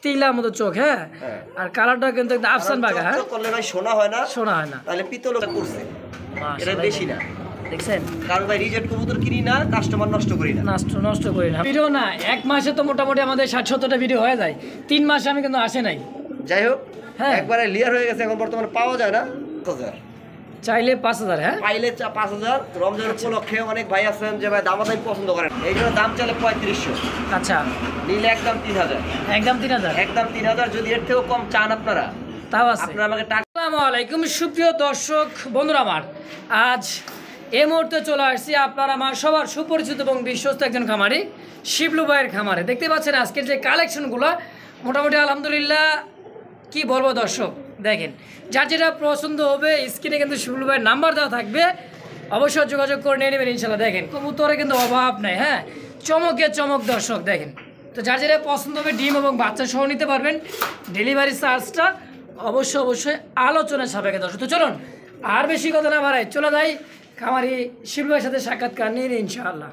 তিলার মতো চোখ। হ্যাঁ, আর কালারটা কিন্তু একদম আফসান বাগা। হ্যাঁ, করলে ভাই সোনা হয় না, শোনা হয় না, তাহলে পিতল করছে, এটা বেশি না। দেখছেন, কারণ ভাই রিজেক্ট কবুতর কিনি না, কাস্টমার নষ্ট করি না, নষ্ট করি না। ভিডিও না, 1 মাসে তো মোটামুটি আমাদের 60-70টা ভিডিও হয়ে যায়। 3 মাসে আমি কিন্তু আসে নাই। যাই হোক, হ্যাঁ, একবারে ক্লিয়ার হয়ে গেছে। এখন বর্তমানে পাওয়া যায় না 5000, চাইলে 5000। হ্যাঁ, পাইলে 5000। রমজানের উপলক্ষে অনেক ভাই আছেন যে ভাই দামাদামি পছন্দ করেন, এই জন্য দাম চাইলে 3500। আচ্ছা, নিলে একদম 3000, একদম 3000, একদম 3000। যদি এর থেকেও কম চান আপনারা, তাও আছে। আপনারা আমাকে টাকা। আসসালামু আলাইকুম সুপ্রিয় দর্শক বন্ধুরা, আমার আজ এই মুহূর্তে চলে আসছি আপনার আমার সবার সুপরিচিত এবং বিশ্বস্ত একজন খামারি, শিবলু ভাইয়ের খামারে। দেখতে পাচ্ছেন আজকের যে কালেকশনগুলো, মোটামুটি আলহামদুলিল্লাহ কি বলবো দর্শক, দেখেন যার যেটা পছন্দ হবে স্ক্রিনে কিন্তু শিবলু ভাইয়ের নাম্বার দেওয়া থাকবে, অবশ্যই যোগাযোগ করে নিয়ে নেবেন ইনশাল্লাহ। দেখেন কবুতরে কিন্তু অভাব নেই। হ্যাঁ, চমকে চমক দর্শক দেখেন। তো যার যেটা পছন্দ হবে ডিম এবং বাচ্চা সহ নিতে পারবেন। ডেলিভারি চার্জটা অবশ্যই আলোচনার সাপেক্ষে দর্শক। তো চলুন আর বেশি কথা না বাড়াই, চলে যাই খামারি শিবলু ভাইয়ের সাথে সাক্ষাৎকার নিয়ে ইনশাআল্লাহ।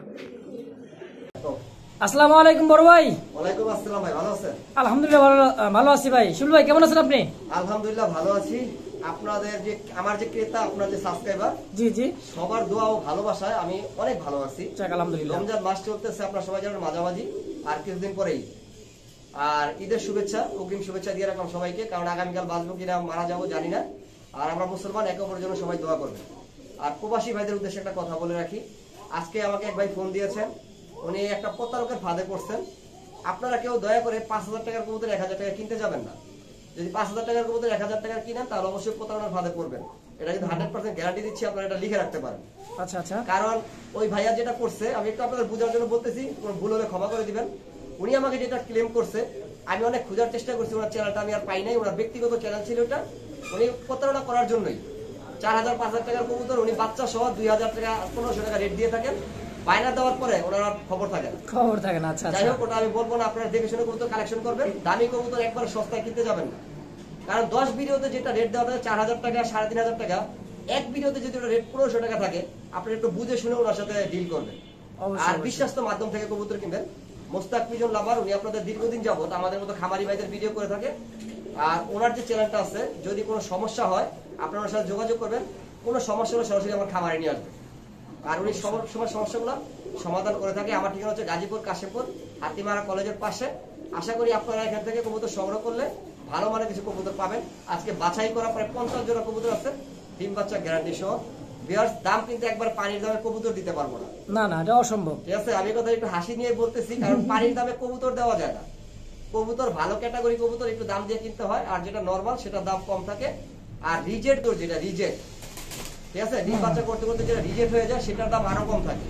আসসালামু আলাইকুম বড় ভাই। ওয়ালাইকুম আসসালাম ভাই, ভালো আছেন? আলহামদুলিল্লাহ ভালো আছি ভাই। শিবলু ভাই কেমন আছেন আপনি? আলহামদুলিল্লাহ ভালো আছি। আপনাদের যে আমার যে ক্রেতা, আপনাদের সাবস্ক্রাইবার, জি জি, সবার দোয়া ও ভালোবাসায় আমি অনেক ভালো আছি। আলহামদুলিল্লাহ। রমজান মাস চলতেছে, আপনারা সবাই জানেন মাঝামাঝি, আর কিছুদিন পরেই। আর ঈদের শুভেচ্ছা, অগ্রিম শুভেচ্ছা দিয়ে রাখলাম সবাইকে, কারণ আগামীকাল বাঁচবো কিনা মারা যাবো জানি না। আর আমরা মুসলমান, একে অপরের জন্য সবাই দোয়া করবেন। আর প্রবাসী ভাইদের উদ্দেশ্যে একটা কথা বলে রাখি, আজকে আমাকে এক ভাই ফোন দিয়েছেন, উনি একটা প্রতারকের ফাঁদে পড়ছেন। আপনারা কেউ দয়া করে 5000 টাকার কবুতর 1000 টাকা কিনতে যাবেন না। যদি 5000 টাকার কবুতর 1000 টাকার কিনেন, তাহলে অবশ্যই প্রতারণার ফাঁদে পড়বেন। এটা কিন্তু 100% গ্যারান্টি দিচ্ছি, আপনারা এটা লিখে রাখতে পারেন। আচ্ছা আচ্ছা, কারণ ওই ভাইয়া যেটা করছে, আমি একটু আপনাদের বোঝার জন্য বলতেছি, কোনো ভুল হলে ক্ষমা করে দিবেন। উনি আমাকে যেটা ক্লেম করছে, আমি অনেক খোঁজার চেষ্টা করছি, ওনার চ্যানেলটা আমি আর পাই নাই। ওনার ব্যক্তিগত চ্যানেল ছিল ওটা। উনি প্রতারণা করার জন্যই 4000-5000 টাকার কবুতর উনি বাচ্চা সহ 2000 টাকা 1500 টাকা রেট দিয়ে থাকেন। বায়না দেওয়ার পরে ওনার খবর থাকে না। আচ্ছা, যাই হোক, ওটা আমি বলবো না। আপনারা দেখে শুনে কবুতর কালেকশন করবেন। দামি কবুতর একবার সস্তায় কিনতে যাবেন না, কারণ 10 ভিডিওতে যেটা রেট দেওয়া থাকে 4000 টাকা 3500 টাকা, এক ভিডিওতে যদি ওটা রেট 1500 টাকা থাকে, আপনি একটু বুঝে শুনে ওনার সাথে ডিল করবেন। আর বিশ্বাস্ত মাধ্যম থেকে কবুতর কিনবেন। মোস্তাক পিজন লাভার, উনি আপনাদের দীর্ঘদিন যাবত আমাদের মতো খামারি ভাইদের ভিডিও করে থাকে। আর ওনার যে চ্যানেলটা আছে, যদি কোনো সমস্যা হয় আপনার ওনার সাথে যোগাযোগ করবেন। কোনো সমস্যা হলে সরাসরি আমার খামারে নিয়ে আসবেন। আর উনি সময় সমস্যাগুলো সমাধান করে থাকে। আমার ঠিকানা হচ্ছে গাজীপুর কাশিমপুর হাতিমারা কলেজের পাশে। আশা করি আপনারা এখান থেকে কবুতর সংগ্রহ করলে ভালো মানের কিছু কবুতর পাবেন। আজকে বাছাই করা প্রায় 50 জোড়া কবুতর আছে, ডিম বাচ্চা গ্যারান্টি সহ। বিয়ার্স, দাম কিন্তু একবার পানির দামে কবুতর দিতে পারবো না, না এটা অসম্ভব। ঠিক আছে? আমি কথা একটু হাসি নিয়ে বলতেছি, কারণ পানির দামে কবুতর দেওয়া যায় না। কবুতর ভালো ক্যাটাগরি কবুতর একটু দাম দিয়ে কিনতে হয়, আর যেটা নরমাল সেটা দাম কম থাকে। আর রিজেক্ট, যেটা রিজেক্ট, ঠিক আছে, ডিম বাচ্চা করতে করতে যেটা রিজেক্ট হয়ে যায় সেটার দাম আরো কম থাকে।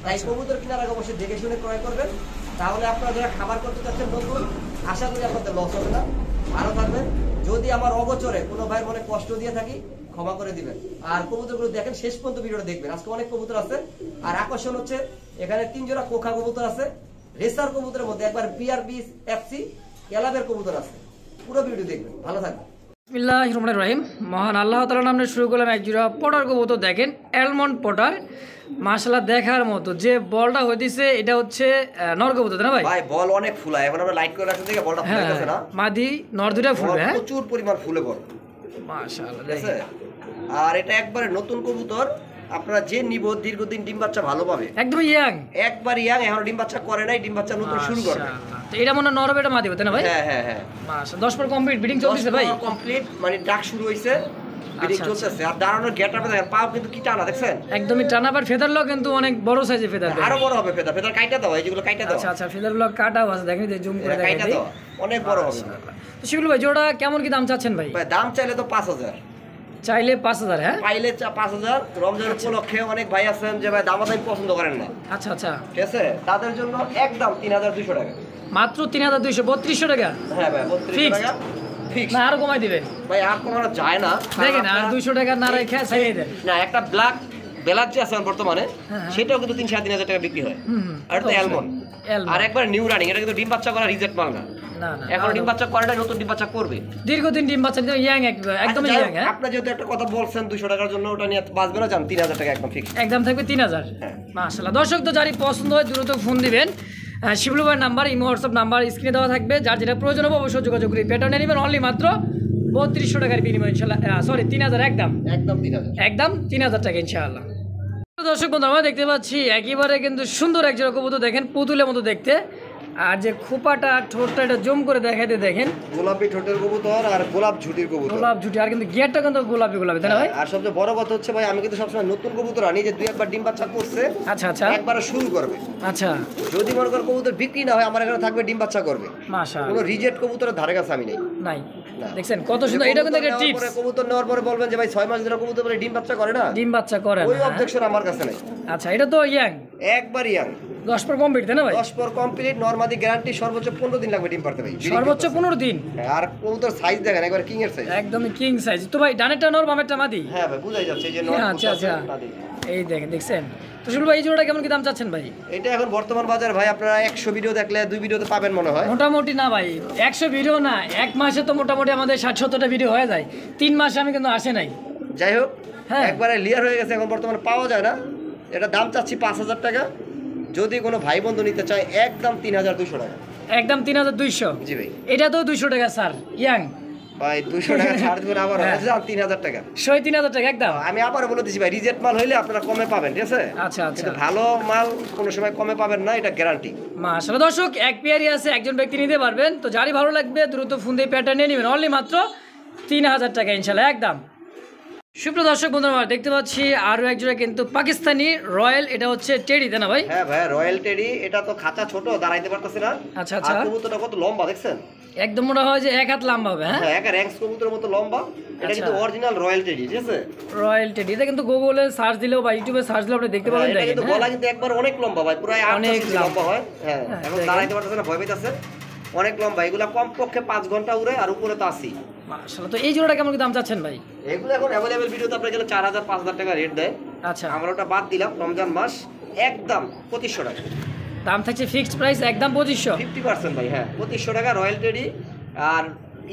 তাই কবুতর কেনার আগে অবশ্যই দেখে শুনে ক্রয় করবেন। তাহলে আপনারা যারা খাবার করতে চাচ্ছেন নতুন, আশা করি আপনাদের লস হবে না, ভালো থাকবেন। যদি আমার অগোচরে কোনো ভাইয়ের মনে কষ্ট দিয়ে থাকি, ক্ষমা করে দিবেন। আর কবুতরগুলো দেখেন, শেষ পর্যন্ত ভিডিওটা দেখবেন। আজকে অনেক কবুতর আছে। আর আকর্ষণ হচ্ছে, এখানে 3 জোড়া কোখা কবুতর আছে। রেসার কবুতরের মধ্যে একবার বিআরবি এফসি ক্যালাবের কবুতর আছে। পুরো ভিডিও দেখবেন, ভালো থাকবেন। বিসমিল্লাহির রহমানির রহিম। মহান আল্লাহ তাআলার নামে শুরু করলাম এক জোড়া পটার কবুতর। দেখেন অ্যালমন্ড পটার, মাশাআল্লাহ দেখার মতো। যে বলটা হইছে এটা হচ্ছে নর কবুতর না ভাই? ভাই বল অনেক ফুলায়, এখন আমরা লাইট করে রাখতে থেকে বলটা ফুলাইতেছে না। মাদি নর দুটো ফুলবে, হ্যাঁ প্রচুর পরিমাণ ফুলে বল, মাশাআল্লাহ। দেখেন, আর এটা একবারে নতুন কবুতর। আপনারা যে নিব দীর্ঘদিন ডিম বাচ্চা ভালো পাবে। একদম ইয়াং, একবার ইয়াং, এখন ডিম বাচ্চা করে নাই, ডিম বাচ্চা নতুন শুরু করবে। তো এটা মনে নর বেটা মাদি হতে না ভাই? হ্যাঁ মাশাআল্লাহ। 10 পর কমপ্লিট ব্রিডিং চলতেছে ভাই? কমপ্লিট, মানে ডাক শুরু হইছে, ব্রিডিং চলতেছে। আর দাঁড়ানোর গেটআপে দেখেন, পাও কিন্তু কি টানা, দেখছেন? একদমই টানা। আর ফেদার লক কিন্তু অনেক বড় সাইজের ফেদার, আরো বড় হবে ফেদার। ফেদার কাইটা দাও, এই যেগুলো কাইটা দাও। আচ্ছা, ফেদার লক কাটাও আছে, দেখেন এই জুম করে কাইটা দাও, অনেক বড় হবে। তো শিবলু ভাই জোড়া কেমন কি দাম চাচ্ছেন ভাই? ভাই দাম চাইলে তো 5000, চাইলে 5000, হ্যাঁ পাইলে 5000। রমজান উপলক্ষে অনেক ভাই আছেন যে ভাই দামাদামি পছন্দ করেন না, আচ্ছা, ঠিক আছে, তাদের জন্য একদম 3200 টাকা, মাত্র 3200, 3200 টাকা। হ্যাঁ ভাই, 3200 টাকা ফিক্স। না আরো কমাই দিবেন ভাই? আর কমানো যায় না, দেখেন। আর 200 টাকা না রেখে ছাড়িয়ে দেন না। একটা ব্ল্যাক বেলার যে আছে বর্তমানে, সেটাও কিন্তু 3-3.5 টাকা বিক্রি হয়। আর এটা অ্যালমন্ড, আর একবার নিউ রানিং। এটা কিন্তু ডিম বাচ্চা করা রিজেক্ট মাল না। এখন ডিম বাচ্চা করাটা নতুন ডিম বাচ্চা করবে, দীর্ঘদিন ডিম বাচ্চা ইয়াং, একদম ইয়াং। হ্যাঁ, আপনি যেহেতু একটা কথা বলছেন 200 টাকার জন্য, ওটা নিয়ে বাঁচবে না, জান 3000 টাকা একদম ফিক্স, একদম থাকবে 3000। মাশাআল্লাহ। দর্শক তো যারই পছন্দ হয় দ্রুত ফোন দিবেন। শিবলু ভাইয়ের নাম্বার ইমো হোয়াটসঅ্যাপ নাম্বার স্ক্রিনে দেওয়া থাকবে, যার যেটা প্রয়োজন হবে অবশ্যই যোগাযোগ করে পেটা নিয়ে নেবেন অনলি মাত্র 3200 টাকার বিনিময় ইনশাল্লাহ, সরি 3000 একদম 3000 টাকা ইনশাআল্লাহ। দর্শক বন্ধু আমরা দেখতে পাচ্ছি একেবারে কিন্তু সুন্দর এক জোড়া কবুতর, দেখেন পুতুলের মতো দেখতে, আর যে খোপাটা ঠোঁটটা এটা জম করে দেখাতে দেখেন, গোলাপি ঠোঁটের কবুতর আর গোলাপ ঝুটির কবুতর, গোলাপ ঝুটি, আর কিন্তু গিয়ারটা কিন্তু গোলাপি গোলাপি, তাই না ভাই? আর সবচেয়ে বড় কথা হচ্ছে ভাই আমি কিন্তু সবসময় নতুন কবুতর আনি যে দুই একবার ডিম বাচ্চা করছে, আচ্ছা আচ্ছা একবার শুরু করবে, আচ্ছা যদি মনে করেন কবুতর বিক্রি না হয় আমার এখানে থাকবে ডিম বাচ্চা করবে, মাশাআল্লাহ কোনো রিজেক্ট কবুতরের ধারে কাছে আমি নেই। নাই দেখছেন কত সুন্দর, এটা কিন্তু একটা টিপস। কবুতর নেওয়ার পরে বলবেন যে ভাই 6 মাস ধরে কবুতর বলে ডিম বাচ্চা করে না, ডিম বাচ্চা করে ওই অবজেকশন আমার কাছে নাই। আচ্ছা এটা তো ইয়াং একবার ইয়াং 10 পর কমপ্লিট, তাই না ভাই? 10 পর কমপ্লিট, নরমালি গ্যারান্টি সর্বোচ্চ 15 দিন লাগবে ডিম পারতে ভাই, সর্বোচ্চ 15 দিন। আর কবুতর সাইজ দেখেন একবার কিং এর সাইজ, একদমই কিং সাইজ। তো ভাই ডানেরটা নর বামেরটা মাদি? হ্যাঁ ভাই বুঝাই যাচ্ছে এই যে নর। আচ্ছা আচ্ছা এই দেখেন, দেখছেন তো শুরু ভাই এই জোড়াটা কেমন কি দাম চাচ্ছেন ভাই? এটা এখন বর্তমান বাজার ভাই আপনারা 100 ভিডিও দেখলে 2 ভিডিওতে পাবেন মনে হয়, মোটামুটি না ভাই 100 ভিডিও না, এক মাসে তো মোটামুটি আমাদের 60-70টা ভিডিও হয়ে যায়, 3 মাসে আমি কিন্তু আসে নাই। যাই হোক হ্যাঁ। একবারে লিয়ার হয়ে গেছে, এখন বর্তমানে পাওয়া যায় না, এটা দাম চাচ্ছি 5000 টাকা, যদি কোনো ভাই বন্ধু নিতে চায় একদম 3200 টাকা, একদম 3200। জি ভাই এটা তো 200 টাকা স্যার, ইয়াং ভাই 200 টাকা ছাড় দিবেন আবার হ্যাঁ। 3000 টাকা, 3000 টাকা একদম। আমি আবার বলে দিচ্ছি ভাই রিজেক্ট মাল হইলে আপনারা কমে পাবেন, ঠিক আছে? আচ্ছা আচ্ছা কিন্তু ভালো মাল কোনো সময় কমে পাবেন না, এটা গ্যারান্টি। মাশাআল্লাহ দর্শক এক পেয়ারই আছে, একজন ব্যক্তি নিতে পারবেন, তো যারই ভালো লাগবে দ্রুত ফোন দিয়ে পেয়ারটা নিয়ে নেবেন অনলি মাত্র 3000 টাকা ইনশাআল্লাহ একদম। সুপ্রিয় দর্শক বন্ধুরা দেখতে পাচ্ছি আরো এক জোড়া কিন্তু পাকিস্তানি রয়্যাল, এটা হচ্ছে টেডি, তাই না ভাই? হ্যাঁ ভাই রয়্যাল টেডি, এটা তো খাঁচা ছোট দাঁড়াইতে পারতেছে না। আচ্ছা আচ্ছা আর কবুতরটা কত লম্বা দেখছেন, একদম মনে হয় যে এক হাত লম্বা হবে। হ্যাঁ হ্যাঁ একটা র‍্যাঙ্কস কবুতরের মতো লম্বা, এটা কিন্তু অরিজিনাল রয়্যাল টেডি, ঠিক আছে? রয়্যাল টেডি, এটা কিন্তু গুগলে সার্চ দিলেও বা ইউটিউবে সার্চ দিলেও আপনি দেখতে পাবেন, এটা দেখেন কিন্তু গলা কিন্তু একবার অনেক লম্বা ভাই, পুরো 8 অনেক ইঞ্চি লম্বা হয়। হ্যাঁ এখন দেখেন। দাঁড়াইতে পারতেছে না, ভয় পাইতেছে, অনেক লম্বা, এগুলা কমপক্ষে 5 ঘন্টা উড়ে, আর উপরে তো 80। মাশাআল্লাহ তো এই জোড়াটা কেমন কি দাম চাচ্ছেন ভাই? এগুলো এখন অ্যাভেলেবেল ভিডিওতে আপনারা গেলে 4000 5000 টাকা রেট দেয়, আচ্ছা আমরা ওটা বাদ দিলাম, রমজান মাস একদম 2500 টাকা দাম থাকছে ফিক্সড প্রাইস একদম 2500। 50% ভাই, হ্যাঁ 2500 টাকা রয়্যাল টেডি। আর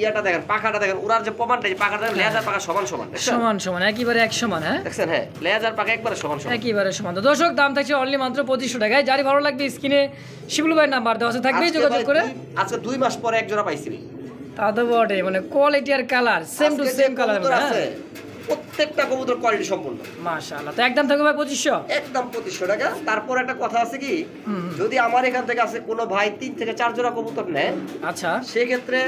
ইয়াটা দেখেন, পাখাটা দেখেন, উড়ার যে প্রমাণটা, এই পাখাটা লেজার পাখা সমান সমান, দেখছেন? সমান সমান একেবারে এক সমান। হ্যাঁ দেখছেন, হ্যাঁ লেজার পাখা একবারে সমান সমান, একেবারে সমান। তো দর্শক দাম থাকছে অনলি মাত্র 2500 টাকায়, যারই ভালো লাগবে স্ক্রিনে শিবলু ভাইয়ের নাম্বার দেওয়া আছে, থাকবেই আজকে যোগাযোগ ভাই করে। আজকে 2 মাস পরে এক জোড়া পাইছি। তা তো বটে, মানে কোয়ালিটি আর কালার সেম টু আজকে সেম যে কালার কবুতর আছে। আছে, প্রত্যেকটা কবুতর কোয়ালিটি সম্পূর্ণ। মাশাআল্লাহ তো একদম থাকবে ভাই 2500 একদম 2500 টাকা। তারপর একটা কথা আছে কি, যদি আমার এখান থেকে আছে কোনো ভাই 3 থেকে 4 জোড়া কবুতর নেয়, আচ্ছা সেই ক্ষেত্রে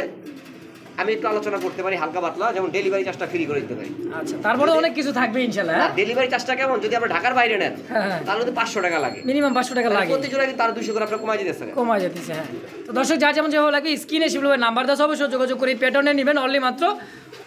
আমি একটু আলোচনা করতে পারি হালকা পাতলা, যেমন ডেলিভারি চার্জটা ফ্রি করে দিতে পারি। আচ্ছা তারপরে অনেক কিছু থাকবে ইনশাআল্লাহ। হ্যাঁ ডেলিভারি চার্জটা কেমন, যদি আপনি ঢাকার বাইরে নেন হ্যাঁ তাহলে তো 500 টাকা লাগে, মিনিমাম 500 টাকা লাগে, প্রতি জোড়া কিন্তু তার 200 করে আপনি কমাই দিতেছেন। কমা যেতেছে। হ্যাঁ তো দর্শক যার যেমন যেভাবে লাগবে স্ক্রিনে শিবলু ভাইয়ের নাম্বার দেওয়া আছে, অবশ্যই যোগাযোগ করে প্যাটার্নে নেবেন অনলি মাত্র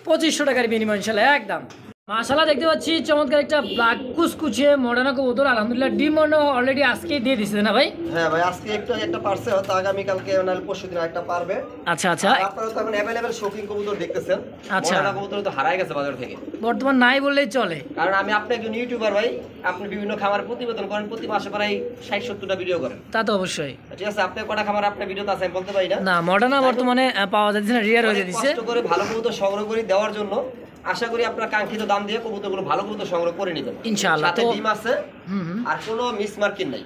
2500 টাকার বিনিময় ইনশাআল্লাহ একদম। মাশাআল্লাহ দেখতে পাচ্ছি চমৎকার একটা ব্ল্যাক কুচকুচে মডার্ন কবুতর, আলহামদুলিল্লাহ ডিম অলরেডি আজকেই দিয়ে দিচ্ছে না ভাই? হ্যাঁ ভাই আজকে একটু একটা পারছে, হয়তো আগামী কালকে নাহলে পরশুদিন একটা পারবে। আচ্ছা আচ্ছা আপনারা তো এখন अवेलेबल শৌখিন কবুতর দেখতেছেন, আচ্ছা। মডার্ন কবুতর তো হারাই গেছে বাজার থেকে, বর্তমান নাই বললেই চলে, কারণ আমি আপনি একজন ইউটিউবার ভাই, আপনি বিভিন্ন খামার প্রতিবেদন করেন, প্রতি মাসে প্রায় 60-70টা ভিডিও করেন, তা তো অবশ্যই। ঠিক আছে? আপনি কটা খামার আপনার ভিডিওতে আছে আমি বলতে পারি না, না মডার্ন বর্তমানে পাওয়া যাচ্ছে না, রিয়ার হয়ে অনেক যাচ্ছে। কষ্ট করে ভালো কবুতর সংগ্রহ করে দেওয়ার জন্য আশা করি আপনারা কাঙ্ক্ষিত দাম দিয়ে কবুতরগুলো ভালো কবুতর সংগ্রহ করে নেবেন ইনশাআল্লাহ। সাথে তো ডিম আছে, আর কোনো মিস মার্কিং নাই।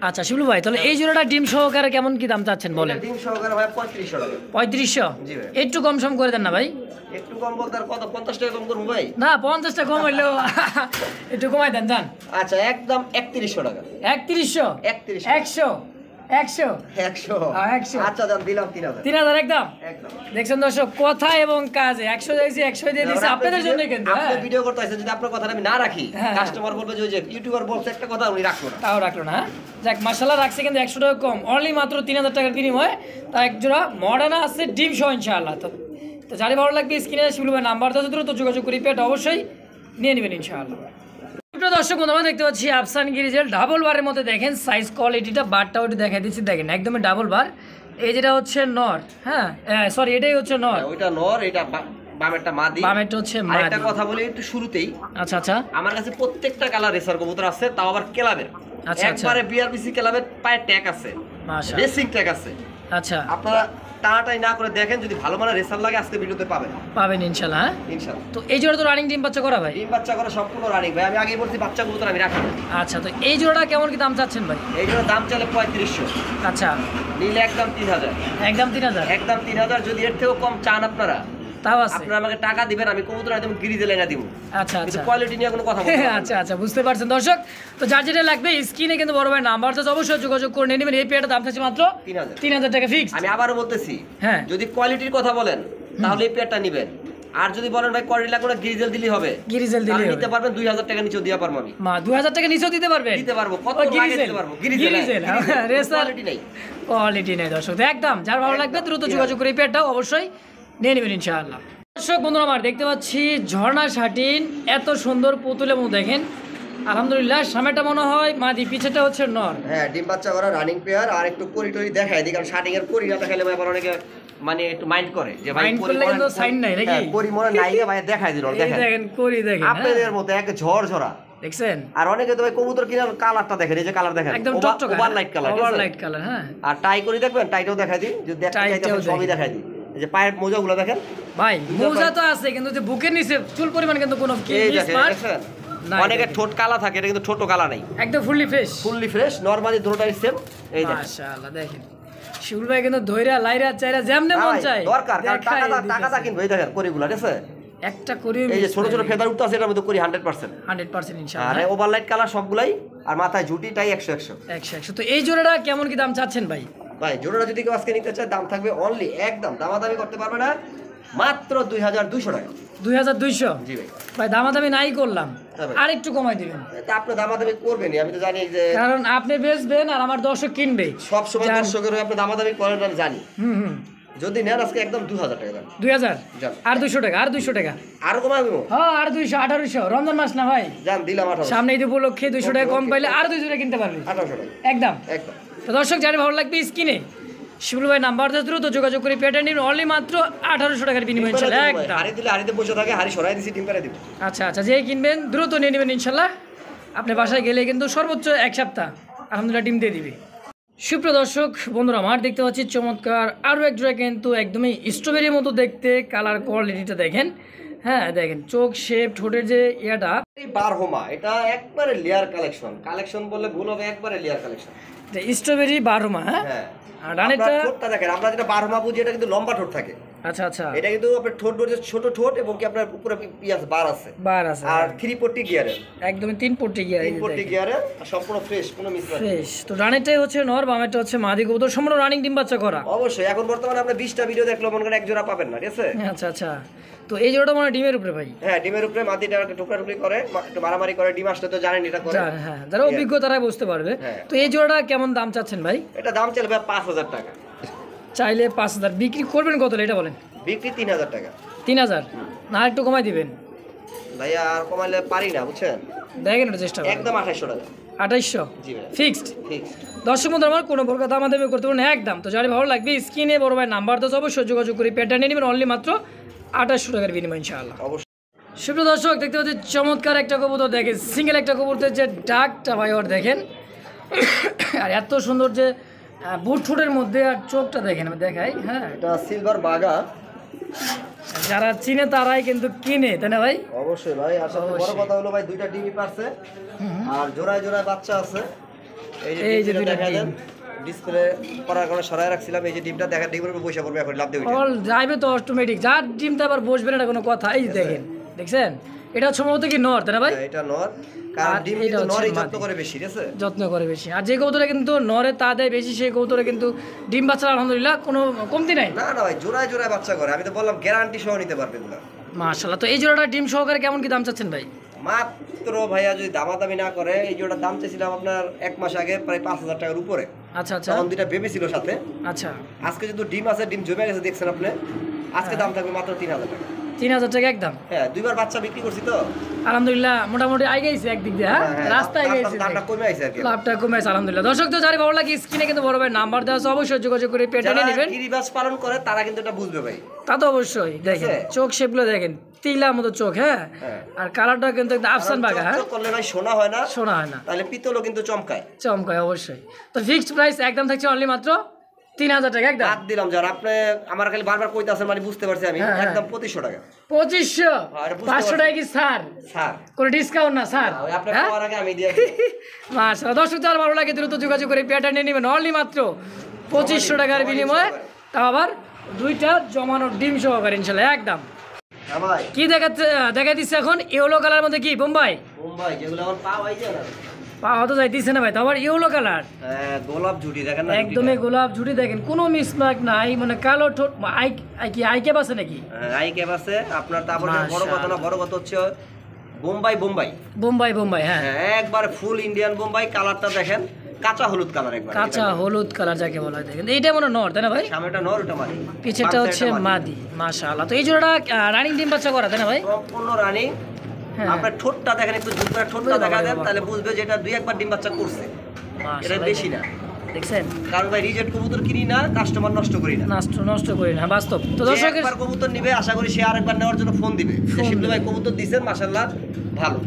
আচ্ছা শিবলু ভাই তাহলে এই জোড়াটা ডিম সহকারে কেমন কি দাম চাচ্ছেন বলেন? এটা ডিম সহকারে ভাই 3500 টাকা। 3500? জি ভাই। একটু কম সম করে দেন না ভাই? একটু কম বলতে আর কত, 50 টাকা কম করবো ভাই? না 50 টাকা কম হইলেও একটু কমাই দেন জান। আচ্ছা একদম 3100 টাকা। 3100? 100? 100? 100 আচ্ছা দাম দিলাম 3000। 3000 একদম। একদম দেখছেন দর্শক কথা এবং কাজে 100 দিয়েছি 100 দিয়ে দিয়েছি আপনাদের জন্য কিন্তু। আপনি ভিডিও করতে আছেন, যদি আপনার কথা আমি না রাখি হ্যাঁ। কাস্টমার বলবে যে ওই যে ইউটিউবার বলছে একটা কথা উনি রাখলো না, তাও রাখলো না। যাক মাশাআল্লাহ রাখছে কিন্তু 100 টাকা কম, অনলি মাত্র 3000 টাকার বিনিময়ে তা এক জোড়া মডার্ন আছে ডিম সহ ইনশাআল্লাহ। তো যারই ভালো লাগবে স্ক্রিনে শিবলু ভাই নাম্বার দেওয়া দ্রুত যোগাযোগ করে পেট অবশ্যই নিয়ে নেবেন ইনশাআল্লাহ। দর্শক বন্ধু আমরা দেখতে পাচ্ছি আফসান গিরিজেল ডাবল বারের মধ্যে, দেখেন সাইজ কোয়ালিটিটা, বারটা ওইটা দেখা দিচ্ছি, দেখেন একদমই ডাবল বার। এই যেটা হচ্ছে নর, হ্যাঁ সরি এটাই হচ্ছে নর, ওইটা নর, এটা বামেরটা মাদি, বামেরটা হচ্ছে আর একটা মাদি। কথা বলি একটু শুরুতেই, আচ্ছা আচ্ছা আমার কাছে প্রত্যেকটা কালার রেসার কবুতর আছে, তাও আবার ক্লাবের, আচ্ছা, আচ্ছা। একবারে বিআরবিসি ক্লাবের পায়ে ট্যাগ আছে, মাশাআল্লাহ রেসিং ট্যাগ আছে। আচ্ছা আপনারা টানাটাই না করে দেখেন, যদি ভালো মানের রেসার লাগে আজকে ভিডিওতে পাবেন ইনশাল্লাহ। হ্যাঁ ইনশাআল্লাহ। তো এই জোড়া তো রানিং ডিম বাচ্চা করা ভাই? ডিম বাচ্চা করা সম্পূর্ণ রানিং ভাই, আমি আগেই বলছি বাচ্চা কবুতর আমি রাখি। আচ্ছা, তো এই জোড়াটা কেমন কি দাম চাচ্ছেন ভাই? এই জন্য দাম চলে 3500। আচ্ছা, নিলে একদম 3000। একদম 3000? একদম 3000। যদি এর থেকেও কম চান আপনারা, তাও আছে? আপনারা আমাকে টাকা দিবেন, আমি কবুতর একদম গিরিজে লেনা দিব। আচ্ছা কিন্তু আচ্ছা, কোয়ালিটি নিয়ে কোনো কথা বলবো না। আচ্ছা আচ্ছা, বুঝতে পারছেন দর্শক। তো যার যেটা লাগবে স্ক্রিনে কিন্তু বড় ভাই নাম্বার তো অবশ্যই যোগাযোগ করে নিয়ে নেবেন। এই পেয়ারটার দাম থাকছে মাত্র 3000 টাকা ফিক্স। আমি আবারও বলতেছি, হ্যাঁ, যদি কোয়ালিটির কথা বলেন তাহলে এই পেয়ারটা নেবেন, আর যদি বলেন ভাই কোয়ালিটি লাগবে না গ্রিজেল দিলেই হবে, গিরিজেল দিলে নিতে পারবেন। 2000 টাকা নিচেও দিতে পারবো আমি। মা 2000 টাকা নিচেও দিতে পারবেন? দিতে পারবো, কত ও, লাগে দিতে পারবো। গিরিজেল রেসার কোয়ালিটি নাই, কোয়ালিটি নেই দর্শক। তো একদম যার ভালো লাগবে দ্রুত যোগাযোগ করে এই পেয়ারটাও অবশ্যই নিয়ে নেবেন ইনশাআল্লাহ। দর্শক বন্ধুরা আমার দেখতে পাচ্ছি ঝর্ণা শাটিন, এত সুন্দর পুতুলের মতো দেখেন আলহামদুলিল্লাহ। সামনেটা মনে হয় মাদি, পিছেটা হচ্ছে নর। হ্যাঁ ডিম বাচ্চা করা রানিং পেয়ার। আর একটু করি টরি দেখায় দিই, কারণ শার্টিং এর করি না দেখাইলে ভাই আবার অনেকে মানে একটু মাইন্ড করে যে ভাই মাইন্ড করলে কিন্তু সাইন নাই নাকি? করি মনে নাই ভাই দেখাই দিল। এই দেখেন করি দেখেন, আপেলের মতো এক ঝরঝরা দেখছেন? আর অনেকে তো ভাই কবুতর কিনার কালারটা দেখেন, এই যে কালার দেখেন একদম টকটকে over light colour, over light colour. হ্যাঁ, আর টাই করি দেখবেন, টাইটাও দেখাই দিই, যদি দেখতে চাইতেছেন সবই দেখাই দিই। এই যে পায়ের মোজাগুলো দেখেন ভাই, মোজা তো আছে কিন্তু যে বুকের নিচে চুল পরিমাণ কিন্তু কোনো এই দেখেন অনেকের ঠোঁট কালা থাকে, এটা কিন্তু ছোট কালা নাই, একদম ফুললি ফ্রেশ নরমালি দুটোটাই সেম। এই দেখেন মাশাআল্লাহ, দেখেন শিউল ভাই কিন্তু ধইরা লাইরা চাইরা যেমনে মন চায় দরকার, কারণ টাকাটা কিন্তু এই দেখেন করিগুলো, ঠিক আছে? একটা করি এই যে ছোট ছোট ফেদার উঠতে আছে, এটার মধ্যে করি 100% 100% আর ইনশাআল্লাহ। ওভারলাইট কালার সবগুলাই, আর মাথায় ঝুটিটাই 100। তো এই জোড়াটা কেমন কি দাম চাচ্ছেন ভাই? ভাই জোড়াটা যদি কেউ আজকে নিতে চায় দাম থাকবে অনলি, একদম দামাদামি করতে পারবে না, মাত্র 2200 টাকা। 2200? জি ভাই। ভাই দামাদামি নাই করলাম, ভাই। আর একটু কমাই দিবেন। তা আপনি দামাদামি করবেনই, আমি তো জানি যে কারণ আপনি বেচবেন আর আমার দর্শক কিনবে সব সময় দর্শকের হয়ে আপনি দামাদামি করেন, আমি জানি। হুম, যদি নেন আজকে একদম 2000 টাকা দেন। 2000? যান। আর 200 টাকা, আর 200 টাকা। আরো কমাবো? হ্যাঁ, আর 200, 1800। রমজান মাস না ভাই, জান দিলাম 1800। সামনে ঈদ উপলক্ষে 200 টাকা কম পাইলে আর 200 টাকা কিনতে পারবে 1800 টাকা একদম। একদম। তো দর্শক যারা ভালো লাগবে স্ক্রিনে শিবুল ভাই নাম্বার দিয়ে দ্রুত যোগাযোগ করে পেটা নিন, অনলি মাত্র 1800 টাকার বিনিময়ে ইনশাআল্লাহ। একদম হাড়ি দিলে হাড়িতে বসে থাকে, হাড়ি সরাই দিছি, ডিম পেরে দিব। আচ্ছা আচ্ছা, যেই কিনবেন দ্রুত নিয়ে নেবেন ইনশাল্লাহ। আপনি বাসায় গেলে কিন্তু সর্বোচ্চ 1 সপ্তাহ আলহামদুলিল্লাহ ডিম দিয়ে দিবে। সুপ্রিয় দর্শক বন্ধুরা আমার দেখতে পাচ্ছি চমৎকার আরও এক জোড়া, কিন্তু একদমই স্ট্রবেরির মতো দেখতে, কালার কোয়ালিটিটা দেখেন। হ্যাঁ দেখেন চোখ শেপ, ঠোঁটের যে ইয়াটা, এই বারহমা এটা একবারে লেয়ার কালেকশন বললে ভুল হবে, একবারে লেয়ার কালেকশন। স্ট্রবেরি বারোমা। হ্যাঁ, আর ডানেরটা ঠোঁটটা দেখেন, আমরা যেটা বারহমা বুঝি এটা কিন্তু লম্বা ঠোঁট থাকে। আচ্ছা আচ্ছা, এটা কিন্তু আপনার ঠোঁট ধরে ছোট ঠোঁট, এবং কি আপনার উপরে পিয়াস বার আছে, আর 3 পট্টি গিয়ারের, একদমই 3 পট্টি গিয়ার, 3 পট্টি গিয়ারের, আর সম্পূর্ণ ফ্রেশ, কোনো মিস নাই। ফ্রেশ। তো ডানেরটাই হচ্ছে নর, বামেরটা হচ্ছে মাদি কবুতর, সম্পূর্ণ রানিং ডিম বাচ্চা করা। অবশ্যই এখন বর্তমানে আপনি 20টা ভিডিও দেখলে মনে করেন এক জোড়া পাবেন না, ঠিক আছে? আচ্ছা আচ্ছা, তো এই জোড়াটা মানে ডিমের উপরে ভাই? হ্যাঁ ডিমের উপরে, মাটিটা একটু টুকরা করে, একটু মারামারি করে, ডিম আসলে তো জানেন এটা করে। হ্যাঁ, যারা অভিজ্ঞ তারাই বুঝতে পারবে। হ্যাঁ। তো এই জোড়াটা কেমন দাম চাচ্ছেন ভাই? এটা দাম চলবে 5000 টাকা। চাইলে 5000, বিক্রি করবেন কত এটা বলেন? বিক্রি 3000 টাকা। 3000 না একটু কমাই দিবেন? ভাইয়া আর কমাইলে পারি না, বুঝছেন? দেখেন একটু চেষ্টা করেন। একদম 2800 টাকা। 2800 জি ভাই, ফিক্সড। ফিক্স। দর্শক বন্ধু আমার কোনো প্রকার দামাদামি করতে পারবেন একদম। তো যারা ভালো লাগবে স্ক্রিনে বড় ভাই নাম্বার তো অবশ্যই যোগাযোগ করে পেটা নিয়ে নেবেন, অনলি মাত্র 2800 টাকার বিনিময় ইনশাআল্লাহ। অবশ্যই। সুপ্রিয় দর্শক দেখতে পাচ্ছি চমৎকার একটা কবুতর, দেখেন সিঙ্গেল একটা কবুতরের যে ডাকটা ভাই ওর দেখেন, আর এত সুন্দর যে বুট ঠোঁটের মধ্যে, আর চোখটা দেখেন আমি দেখাই। হ্যাঁ, এটা সিলভার বাগা, যারা চিনে তারাই কিন্তু কিনে, তাই না ভাই? অবশ্যই ভাই। আর সবচেয়ে বড় কথা হলো ভাই 2টা ডিমই পারছে, আর জোড়ায় জোড়ায় বাচ্চা আছে। এই যে দুইটা দেখা ডিম দেন, ডিসপ্লে করার কারণে সরাই রাখছিলাম। এই যে ডিমটা দেখা, ডিমের উপর বসে পড়বে এখন, লাভ দেবে। অল ড্রাইভে তো অটোমেটিক, যার ডিমটা আবার বসবে না এটা কোনো কথা। এই যে দেখেন, দেখছেন এটা সম্ভবত কি নর, তাই না ভাই? এটা নর, কারণ ডিম কিন্তু নরই যত্ন করে বেশি, ঠিক আছে? যত্ন করে বেশি। আর যে কবুতরে কিন্তু নরে তা দেয় বেশি, সেই কবুতরে কিন্তু ডিম বাচ্চা আলহামদুলিল্লাহ কোনো কমতি নাই। না না ভাই, জোড়ায় জোড়ায় বাচ্চা করে, আমি তো বললাম গ্যারান্টি সহ নিতে পারবে এগুলো। মাশাআল্লাহ। তো এই জোড়াটা ডিম সহকারে কেমন কি দাম চাচ্ছেন ভাই? মাত্র ভাইয়া যদি দামাদামি না করে, এই জোড়ার দাম চেয়েছিলাম আপনার 1 মাস আগে প্রায় 5000 টাকার উপরে। আচ্ছা আচ্ছা, তখন 2টা বেবি ছিল সাথে। আচ্ছা, আজকে যদি ডিম আছে, ডিম জমে গেছে দেখছেন আপনি, আজকে দাম থাকবে মাত্র 3000 টাকা। 3000 টাকা একদম। হ্যাঁ, 2বার বাচ্চা বিক্রি করছি তো আলহামদুলিল্লাহ, মোটামুটি আগে গেছে একদিক দিয়ে। হ্যাঁ, রাস্তায় গেছে, দামটা কমে আইছে আর কি, লাভটা কমেছে আলহামদুলিল্লাহ। দর্শক তো যারা ভালো লাগে স্ক্রিনে কিন্তু বড় ভাই নাম্বার দেওয়া আছে, অবশ্যই যোগাযোগ করে পেটা নিয়ে নেবেন। গিরিবাজ পালন করে তারা কিন্তু এটা বুঝবে ভাই। তা তো অবশ্যই। দেখেন চোখ শেপগুলো দেখেন, তিলার মতো চোখ। হ্যাঁ, আর কালারটা কিন্তু একদম আফসান বাগা। হ্যাঁ, করলে ভাই শোনা হয় না, শোনা হয় না, তাহলে পিতলও কিন্তু চমকায়। চমকায় অবশ্যই। তো ফিক্সড প্রাইস একদম থাকছে অনলি মাত্র 3000 টাকা একদম বাদ দিলাম যার আপনি আমার খালি বারবার কইতাছেন মানে বুঝতে পারছি আমি হ্যাঁ, হ্যাঁ। একদম 2500 টাকা 2500 আরে বুঝতে 500 টাকা কি স্যার স্যার কোনো ডিসকাউন্ট না স্যার ওই আপনি হ্যাঁ? খাওয়ার আগে আমি দিয়ে মাশাআল্লাহ দর্শক যার ভালো লাগে দ্রুত যোগাযোগ করে পেয়ারটা নিয়ে নেবেন অনলি মাত্র 2500 টাকার বিনিময়ে তাও আবার দুইটা জমানো ডিম সহকারে ইনশাআল্লাহ একদম হ্যাঁ ভাই কি দেখা দিচ্ছে এখন ইয়েলো কালার মধ্যে কি বোম্বাই মুম্বাই যেগুলো এখন পাওয়া যায় না পাওয়া তো যাইতেছে না ভাই তো আবার ইয়েলো কালার হ্যাঁ গোলাপ ঝুটি দেখেন না একদমই গোলাপ ঝুটি দেখেন কোনো মিসমার্ক নাই মানে কালো ঠোঁট আইকে বাসে নাকি আই ক্যাপ আছে আপনার তারপর বড় কথা না বড় কথা হচ্ছে বোম্বাই বোম্বাই বোম্বাই হ্যাঁ হ্যাঁ একবার ফুল ইন্ডিয়ান বোম্বাই কালারটা দেখেন কাঁচা হলুদ কালার একবার কাঁচা হলুদ কালার যাকে বলা হয় দেখেন এইটা মনে নর তাই না ভাই সামনেটা নর ওটা মাদি পিছেরটা হচ্ছে মাদি মাশাআল্লাহ তো এই জোড়াটা রানিং ডিম বাচ্চা করা তাই না ভাই সম্পূর্ণ রানী হ্যাঁ আপনার ঠোঁটটা দেখেন একটু জুম করে ঠোঁটটা দেখা দেন তাহলে বুঝবে যে এটা দুই একবার ডিম বাচ্চা করছে এটা মাশাআল্লাহ বেশি না দেখছেন কারণ ভাই রিজেক্ট কবুতর কিনি না কাস্টমার নষ্ট করি না নষ্ট করি না বাস্তব তো যে দর্শকের একবার কবুতর নিবে আশা করি সে আরেকবার নেওয়ার জন্য ফোন দিবে যে শিবলু ভাই কবুতর দিবেন মাশাআল্লাহ ভালো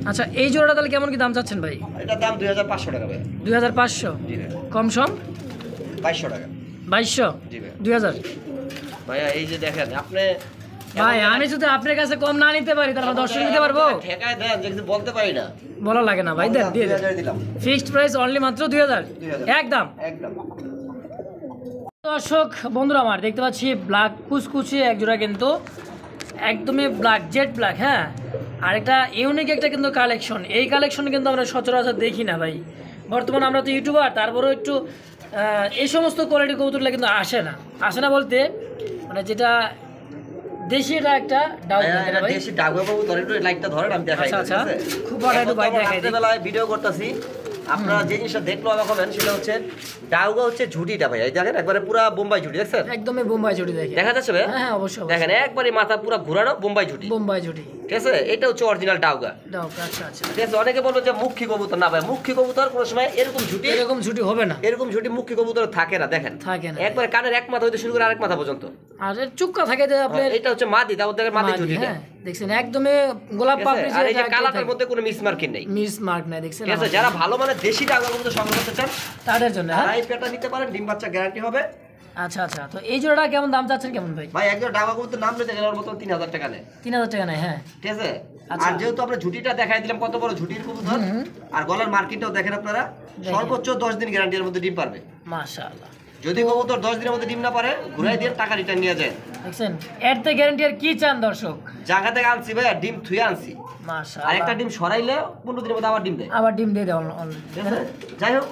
আচ্ছা এই জোড়াটা তাহলে কেমন কি দাম চাচ্ছেন ভাই এটা দাম 2500 টাকা ভাই 2500 জি ভাই কম সম 2200 টাকা 2200 জি ভাই 2000 ভাইয়া এই যে দেখেন আপনি ভাই আমি যদি আপনার কাছে কম না নিতে পারি তাহলে দর্শক নিতে পারবো ঠেকায় দেন যে কিছু বলতে পারি না বলা লাগে না ভাই দেন দিয়ে দেন 2000 দিলাম ফিক্সড প্রাইস অনলি মাত্র 2000 2000 একদম একদম দর্শক বন্ধুরা আমার দেখতে পাচ্ছি ব্ল্যাক কুচকুচি এক জোড়া কিন্তু একদমই ব্ল্যাক জেড ব্ল্যাক হ্যাঁ আর একটা ইউনিক একটা কিন্তু কালেকশন এই কালেকশন কিন্তু আমরা সচরাচর দেখি না ভাই বর্তমানে আমরা তো ইউটিউবার তারপরেও একটু এই সমস্ত কোয়ালিটি কবুতরগুলো কিন্তু আসে না বলতে মানে যেটা দেশি এটা একটা ডাউট এটা দেশি ডাগো বাবু ধরে একটু লাইটটা ধরেন আমি দেখাই আচ্ছা খুব বড় একটু ভাই দেখাই দিই বেলায় ভিডিও করতেছি আপনারা যে জিনিসটা দেখলো অবাক হবেন সেটা হচ্ছে ডাউগা হচ্ছে ঝুটিটা ভাই এই দেখেন একবারে পুরো বোম্বাই ঝুটি দেখছেন একদমই বোম্বাই ঝুটি দেখে দেখা যাচ্ছে ভাই হ্যাঁ অবশ্যই দেখেন একবারে মাথা পুরো ঘোরানো বোম্বাই ঝুটি বোম্বাই ঝুটি ঠিক আছে এটা হচ্ছে অরিজিনাল ডাউগা আচ্ছা ঠিক আছে অনেকে বলবে যে মুখী কবুতর না ভাই মুখী কবুতর কোনো সময় এরকম ঝুটি এরকম ঝুটি হবে না এরকম ঝুটি মুখী কবুতর থাকে না দেখেন থাকে না একবার কানের এক মাথা হইতে শুরু করে আরেক মাথা পর্যন্ত আর চুক্কা থাকে যে আপনার এটা হচ্ছে মাদি তারপর দেখেন মাদি ঝুটিটা হ্যাঁ দেখছেন একদমই গোলাপ ঠিক আছে? পাপড়ি আর এই যে কালারের মধ্যে কোনো মিসমার্কিং নেই মিস মার্ক নাই দেখছেন ঠিক আছে যারা ভালো মানে দেশি ডাউগা কবুতর সংগ্রহ করতে চান তাদের জন্য তারা হ্যাঁ এই পেটা নিতে পারেন ডিম বাচ্চা গ্যারান্টি হবে আচ্ছা তো এই জোড়াটা কেমন দাম চাচ্ছেন কেমন ভাই ভাই একজন ডাউগা কবুতর নাম নিতে গেলে ওর মতো 3000 টাকা নেয় 3000 টাকা নেয় হ্যাঁ ঠিক আছে আচ্ছা। আর যেহেতু আমরা ঝুটিটা দেখাই দিলাম কত বড় ঝুটির কবুতর আর গলার মার্কিংটাও দেখেন আপনারা সর্বোচ্চ 10 দিন গ্যারান্টির মধ্যে ডিম পারবে মাশাআল্লাহ যদি কবুতর 10 দিনের মধ্যে ডিম না পারে ঘুরাই দিয়ে টাকা রিটার্ন নিয়ে যায় দেখছেন এর তে গ্যারান্টি আর কি চান দর্শক জায়গা থেকে আনছি ভাই আর ডিম থুয়ে আনছি আর মাশাআল্লাহ একটা ডিম সরাইলে 15 দিনের মধ্যে আবার ডিম দেয় আবার ডিম দিয়ে দাও ঠিক আছে যাই হোক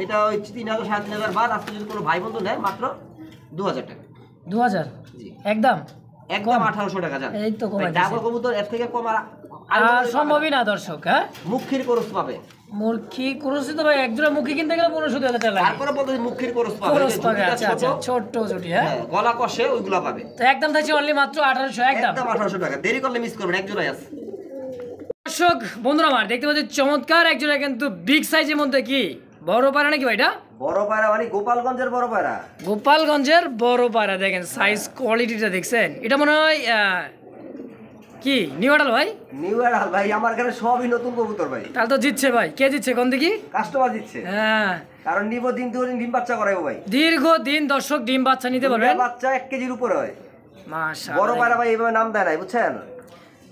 এটা ওই 3000 3500 বাদ আজকে যদি কোনো ভাই বন্ধু নেয় মাত্র 2000 টাকা 2000 জি একদম একদম 1800 টাকা জান এই তো কমাই দিয়েছে। ডাবল কবুতর এর থেকে কম আর আর সম্ভবই না দর্শক হ্যাঁ মুখির খরচ পাবে মুখী কুরসি তো ভাই একজোড়া মুখী কিনতে গেলে 15,000 টাকা লাগে তারপরে বলতে মুখির খরচ পাবে খরচ যে পাবে ঝুঁকিটা আচ্ছা ছোট, ছোট্ট ঝুটি হ্যাঁ হ্যাঁ, গলা কষে ওইগুলা পাবে তো একদম থাকছে অনলি মাত্র 1800 একদম একদম 1800 টাকা দেরি করলে মিস করবেন এক জোড়াই আছে দর্শক বন্ধুরা আমার দেখতে পাচ্ছি চমৎকার একজোড়া কিন্তু বিগ সাইজের মধ্যে কি বড় পায়রা নাকি ভাই এটা বড় পায়রা মানে গোপালগঞ্জের বড় পায়রা গোপালগঞ্জের বড় পায়রা দেখেন সাইজ কোয়ালিটিটা দেখছেন এটা মনে হয় কি নিউ আডাল ভাই নিউ এরাল ভাই আমার এখানে সবই নতুন কবুতর ভাই তাহলে তো জিতছে ভাই কে জিতছে কোন দিকে কাস্টমার দিচ্ছে হ্যাঁ কারণ নিব দিন দুদিন ডিম বাচ্চা করাইবো ভাই দীর্ঘ দিন দর্শক ডিম বাচ্চা নিতে পারবেন বাচ্চা 1 কেজির উপরে হয় বড় মাশাআল্লাহ পায়রা ভাই এইভাবে নাম দেয় নাই বুঝছেন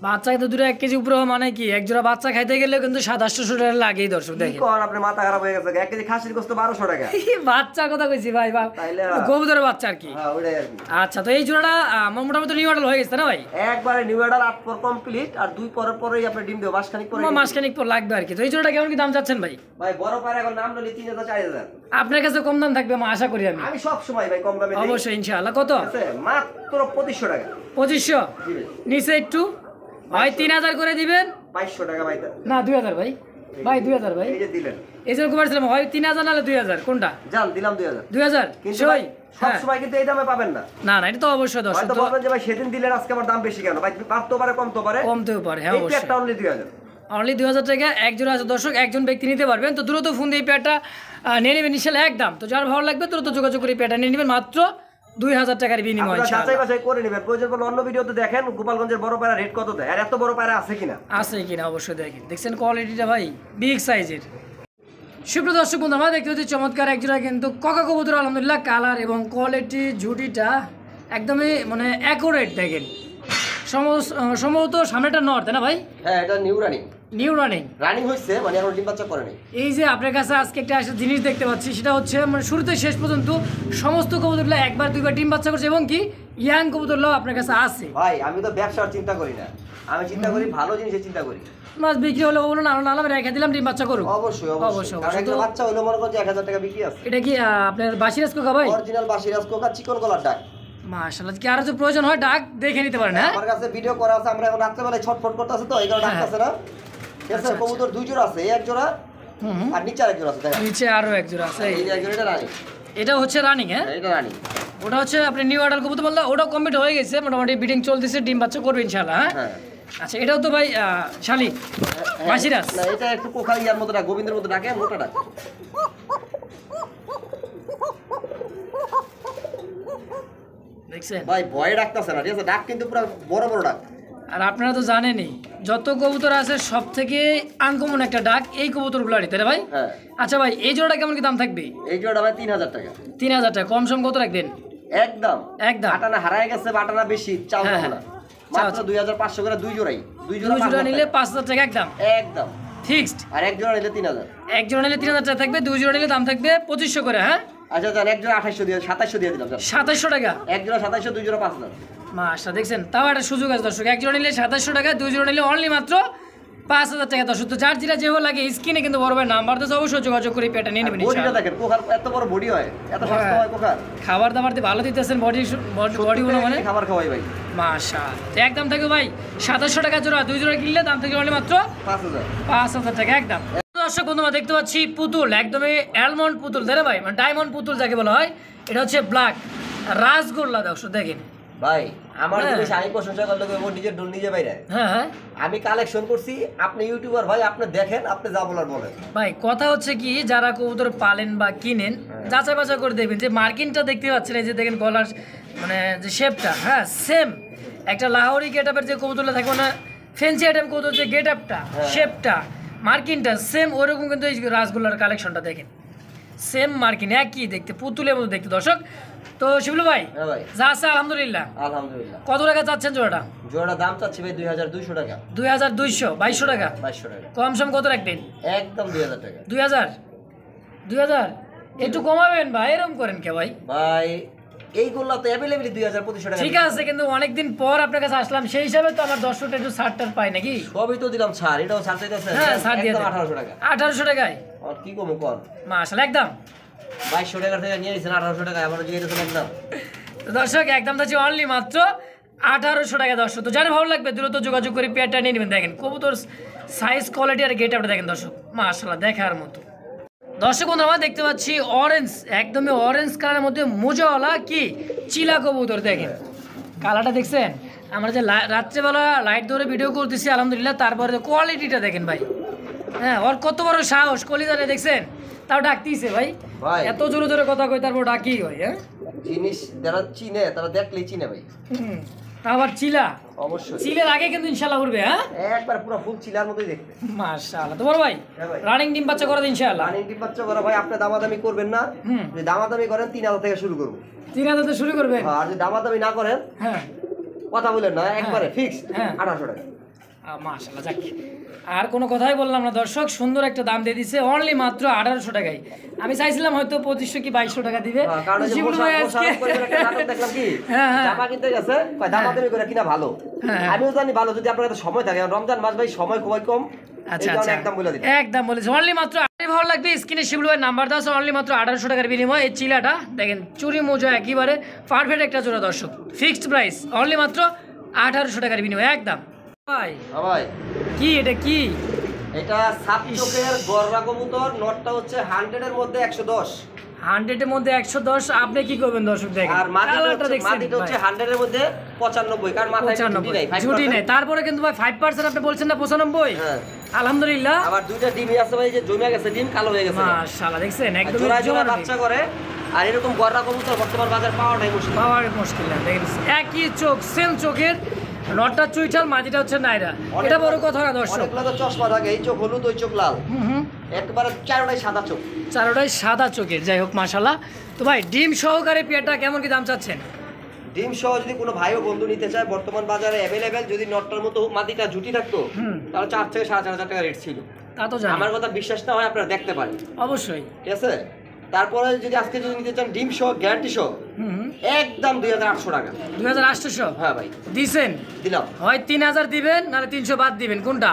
বাচ্চা তো দুটো 1 কেজি উপরে হওয়া মানে কি একজোড়া বাচ্চা খাইতে গেলেও কিন্তু 700-800 টাকা লাগেই দর্শক কি দেখেন কোন আপনি মাথা খারাপ হয়ে গেছে 1 কেজি খাসির গোশত 1200 টাকা বাচ্চা কথা কইছি ভাই বাপ তাইলে কবুতরের বাচ্চা আর কি হ্যাঁ ওইটাই আর কি আচ্ছা তো এই জোড়াটা মোটামুটি নিউ আডাল হয়ে গেছে না ভাই একবারে নিউ এরাল 8 পর কমপ্লিট আর 2 পরের পরেই আপনি ডিম দেব মাসখানিক পরে মাসখানিক পর লাগবে আর কি তো এই জোড়াটা কেমন কি দাম চাচ্ছেন ভাই ভাই বড় পায়রা এখন নাম নিলে 3000 4000 আপনার কাছে কম দাম থাকবে আমি আশা করি আমি সব সময় ভাই কম দামে দিই অবশ্যই ইনশাআল্লাহ কত ঠিক আছে মাত্র 2500 টাকা 2500 জি ভাই নিচে একটু ভাই 3000 করে দিবেন 2200 টাকা ভাই না 2000 ভাই 2000 ভাই এই যে দিলেন এই যে কমার্সিয়াল হয় 3000 নালে 2000 কোনটা জান দিলাম 2000 2000 কিন্তু সই ভাই সব হ্যাঁ। সময় কিন্তু এই দামে পাবেন না না এটা তো অবশ্যই দর্শক হয়তো তো বলবেন যে ভাই সেদিন দিলেন আজকে আমার দাম বেশি কেন ভাই বাড়তে পারে কমতে পারে কমতেও পারে হ্যাঁ এই অবশ্যই একটা অনলি 2000 অনলি 2000 টাকা এক জোড়া আছে দর্শক একজন ব্যক্তি নিতে পারবেন তো দ্রুত ফোন দিয়ে এই পেয়ারটা নিয়ে নেবেন ইনশাআল্লাহ একদম তো যার ভালো লাগবে দ্রুত যোগাযোগ করে এই পেয়ারটা নিয়ে নেবেন মাত্র 2000 টাকার বিনিময় আপনারা যাচাই ইনশাআল্লাহ বাছাই করে নেবেন প্রয়োজন পড়লে অন্য ভিডিওতে দেখেন গোপালগঞ্জের বড় পায়রা রেট কত দেয় আর এত বড় পায়রা আছে কিনা আছে কিনা অবশ্যই দেখেন দেখছেন কোয়ালিটিটা ভাই বিগ সাইজের সুপ্রিয় দর্শক বন্ধু, আমরা দেখতে পাচ্ছি চমৎকার একজোড়া কিন্তু কোকা কবুতর। আলহামদুলিল্লাহ কালার এবং কোয়ালিটি ঝুটিটা একদমই মানে অ্যাকুরেট দেখেন। সম্ভবত সামনেটা নর, তাই না ভাই? হ্যাঁ, এটা নিউ রানিং রানিং হচ্ছে, মানে এখন ডিম বাচ্চা করে নাই। এই যে আপনার কাছে আজকে একটা জিনিস দেখতে পাচ্ছি, সেটা হচ্ছে মানে শুরুতে শেষ পর্যন্ত সমস্ত কবুতরগুলো একবার দুইবার ডিম বাচ্চা করছে এবং কি ইয়াং কবুতরগুলো আপনার কাছে আছে। ভাই আমি তো ব্যবসার চিন্তা করি না, আমি চিন্তা করি ভালো জিনিসের চিন্তা করি। মাছ বিক্রি হলে বলো না আলাদা রেখে দিলাম, ডিম বাচ্চা করুক। অবশ্যই কারণ একটা বাচ্চা হলো মনে করছে 1000 টাকা বিক্রি আছে। এটা কি আপনার বাসিরাজ কোকা ভাই? অরিজিনাল বাসিরাজ কোকা, চিকন গলার ডাক। মাশাআল্লাহ, কি আর যদি প্রয়োজন হয় ডাক দেখে নিতে পারেন। হ্যাঁ, আমার কাছে ভিডিও করা আছে, আমরা এখন রাত্রেবেলায় ছটফট করতেছে তো এই কারণে ডাকতেছে না। ঠিক আছে, কবুতর দুই জোড়া আছে, এক জোড়া আর নিচে আরেক জোড়া আছে। দেখেন নিচে আরো এক জোড়া আছে, এই এক জোড়া, এটা রানী। এটা হচ্ছে রানিং। হ্যাঁ, এটা রানী। ওটা হচ্ছে আপনি নিউ অর্ডার কবুতর বললেন, ওটা কমপ্লিট হয়ে গেছে, মোটামুটি বিডিং চলতেছে, ডিম বাচ্চা করবে ইনশাআল্লাহ। হ্যাঁ, আচ্ছা, এটাও তো ভাই শালি বাসিরাজ না, এটা একটু কোকা ইয়ার মতো ডাক, গোবিন্দের মতো ডাকে, মোটা ডাক। দেখছেন ভাই ভয় ডাকতেছে না, ঠিক আছে, ডাক কিন্তু পুরো বড় বড় ডাক। আর আপনারা তো জানেনই যত কবুতর আছে সব থেকে আনকমন একটা ডাক এই কবুতরগুলোরই, তাই না ভাই? হ্যাঁ। আচ্ছা ভাই, এই জোড়াটা কেমন কি দাম থাকবে? এই জোড়াটা ভাই 3000 টাকা। 3000 টাকা। কম সম কত রাখবেন? একদম আটানা হারায় গেছে, বাটানা বেশি চাও না, মাত্র 2500 করে দুই জোড়াই। দুই জোড়া নিলে 5000 টাকা একদম একদম ফিক্সড। আর এক জোড়া নিলে 3000। এক জোড়া নিলে 3000 টাকা থাকবে, দুই জোড়া নিলে দাম থাকবে 2500 করে। হ্যাঁ, আচ্ছা জান, এক জোড়া 2800 দিয়ে 2700 দিয়ে দিলাম। 2700 টাকা। এক জোড়া 2700, দুই জোড়া 5000। মাশাআল্লাহ, দেখছেন তাও একটা সুযোগ আছে দর্শক। এক জোড়া নিলে 2700 টাকা, দুই জোড়া নিলে অনলি মাত্র 5000 টাকা দর্শক। তো যার যেটা যেভাবে লাগে স্ক্রিনে কিন্তু বড় ভাই নাম্বার তো অবশ্যই যোগাযোগ করে পেটা নিয়ে নেবেন। বডিটা দেখেন, কোকার এত বড় বডি হয়, এত স্বাস্থ্য হয় কোকার। খাবার দাবার দিয়ে ভালো দিতেছেন, বডিগুলো মানে খাবার খাওয়াই ভাই। মাশাআল্লাহ, একদম থাকবে ভাই 2700 টাকা জোড়া, দুই জোড়া কিনলে দাম থাকবে অনলি মাত্র 5000 টাকা একদম। দর্শক বন্ধুরা দেখতে পাচ্ছি পুতুল, একদমই অ্যালমন্ড পুতুল, তাই না ভাই? মানে ডায়মন্ড পুতুল যাকে বলা হয়। এটা হচ্ছে ব্ল্যাক রাসগোল্লা দর্শক দেখেন ভাই। আমার জিনিস আমি প্রশংসা করলে ও নিজের ডোল নিজে বাইরে। হ্যাঁ, আমি কালেকশন করছি, আপনি ইউটিউবার ভাই, আপনি দেখেন, আপনি যা বলার বলেন। ভাই কথা হচ্ছে কি, যারা কবুতর পালেন বা কিনেন যাচাই বাছাই করে দেখবেন যে মার্কিনটা দেখতে পাচ্ছেন, এই যে দেখেন গলার মানে যে শেপটা, হ্যাঁ সেম একটা লাহোরি গেট আপের যে কবুতরটা থাকবে না, ফ্যান্সি আইটেম কবুতর যে গেট আপটা, শেপটা, মার্কিনটা সেম ওইরকম কিন্তু এই রাসগোল্লার কালেকশনটা দেখেন সেম মার্কিন, একই দেখতে, পুতুলের মতো দেখতে দর্শক। তো শিবলু ভাই, যা আছে আলহামদুলিল্লাহ। কত টাকা চাচ্ছেন জোড়াটা? জোড়াটা দাম চাচ্ছি ভাই 2200 টাকা। 2200, 2200 টাকা। 2200 টাকা। কম সম কত রাখবেন? একদম 2000 টাকা। 2000 একটু কমাবেন ভাই, এরকম করেন কে ভাই? ভাই এইগুলো তো অ্যাভেলেবল 2500 টাকা। ঠিক আছে, কিন্তু অনেকদিন পর আপনার কাছে আসলাম, সেই হিসাবে তো আমার দর্শকটা একটু ছাড়টার পাই নাকি? সবই তো দিলাম ছাড়, এটাও ছাড় চাইতেছে। হ্যাঁ, ছাড় দিয়ে 1800 টাকা। 1800 টাকায় আর কি কম কোন? মাশাআল্লাহ, একদম 2200 টাকা থেকে নিয়ে নিছেন 1800 টাকা, আবার দিয়ে দিয়েছেন একদম। তো দর্শক একদম থাকছে অনলি মাত্র 1800 টাকা দর্শক। তো যারা ভালো লাগবে দ্রুত যোগাযোগ করে পেয়ারটা নিয়ে নেবেন। দেখেন কবুতর সাইজ, কোয়ালিটি আর গেট আপটা দেখেন দর্শক, মাশাআল্লাহ দেখার মতো। দর্শক বন্ধু আমরা দেখতে পাচ্ছি অরেঞ্জ, একদমই অরেঞ্জ কালারের মধ্যে মোজাওয়ালা কি চিলা কবুতর দেখেন, কালারটা দেখছেন? আমরা যে রাত্রেবেলা লাইট ধরে ভিডিও করতেছি আলহামদুলিল্লাহ, তারপরে কোয়ালিটিটা দেখেন ভাই। হ্যাঁ, ওর কত বড় সাহস, কলিজারে দেখছেন, তাও ডাকতিছে ভাই, এত জোরে জোরে কথা কই, তারপর ডাকি হয়। হ্যাঁ, জিনিস যারা চিনে তারা দেখলেই চিনে ভাই। আবার চিলা, অবশ্যই চিলের আগে কিন্তু ইনশাআল্লাহ উঠবে। হ্যাঁ, একবার পুরো ফুল চিলার মতোই দেখতে। মাশাআল্লাহ। তো বড় ভাই রানিং ডিম বাচ্চা করে দিন ইনশাআল্লাহ। রানিং ডিম বাচ্চা করা ভাই, আপনি দামাদামি করবেন না। যদি দামাদামি করেন 3000 থেকে শুরু করব। 3000 থেকে শুরু করবেন? আর যদি দামাদামি না করেন, হ্যাঁ কথা বলেন না, একবারে ফিক্সড 1800 টাকা। মাশাআল্লাহ, যাক আর কোনো কথাই বললাম না দর্শক, সুন্দর একটা দাম দিয়ে দিছে অনলি মাত্র 1800 টাকায়। আমি চাইছিলাম হয়তো 2500 কি 2200 টাকা দিবে, কারণ দেখলাম কি জামা কিনতে গেছে দামাদামি করে কিনা ভালো। আমিও জানি ভালো, যদি আপনার কাছে সময় থাকে, রমজান মাস ভাই সময় খুবই কম। আচ্ছা আচ্ছা, একদম বলেছি অনলি মাত্র। ভালো লাগবে স্ক্রিনে শিবলু ভাই নাম্বার দাও, অনলি মাত্র 1800 টাকার বিনিময়ে এই চিলাটা দেখেন, চুরি মোজা একেবারে পারফেক্ট একটা জোড়া দর্শক, ফিক্সড প্রাইস অনলি মাত্র 1800 টাকার বিনিময়ে একদম। ভাই ভাই কি এটা, কি এটা সাপ চোখের গররা কবুতর, নটটা হচ্ছে 100 এর মধ্যে 110। 100 এর মধ্যে 110, আপনি কি করবেন দর্শক দেখেন? আর মাটিটা হচ্ছে 100 এর মধ্যে 95, কারণ মাথায় ঝুটি নাই। তারপরে কিন্তু ভাই 5% আপনি বলছেন না 95। হ্যাঁ আলহামদুলিল্লাহ। আবার দুইটা ডিমই আছে ভাই, যে জমে গেছে, ডিম কালো হয়ে গেছে। মাশাআল্লাহ, দেখছেন একদম জোড়া বাচ্চা করে। আর এরকম গররা কবুতর বর্তমান বাজার পাওয়াটাই মুশকিল না। দেখেন একই চোখ, সেম চোখের, নটটা চুইঠাল, মাটিটা হচ্ছে নাইরা। এটা বড় কথা না দর্শক। অনেকগুলো তো চশমা থাকে, এই চোখ হলুদ, ওই চোখ লাল। একবারে চারোটাই সাদা চোখ। চারোটাই সাদা চোখের, যাই হোক মাশাল্লাহ। তো ভাই ডিম সহকারে পেয়ারটা কেমন কি দাম চাচ্ছেন? ডিম সহ যদি কোনো ভাই ও বন্ধু নিতে চায় বর্তমান বাজারে অ্যাভেলেবেল, যদি নটটার মতো মাদিটা জুটি থাকতো তাহলে 4 থেকে 4.5 টাকা রেট ছিল। তা তো জানি, আমার কথা বিশ্বাস না হয় আপনারা দেখতে পারেন। অবশ্যই। ঠিক আছে, তারপরে যদি আজকে যদি নিতে চান ডিম সহ গ্যারান্টি সহ একদম 2800 টাকা। 2800? হ্যাঁ ভাই দিছেন? দিলাম। হয় 3000 দিবেন নাহলে 300 বাদ দিবেন, কোনটা?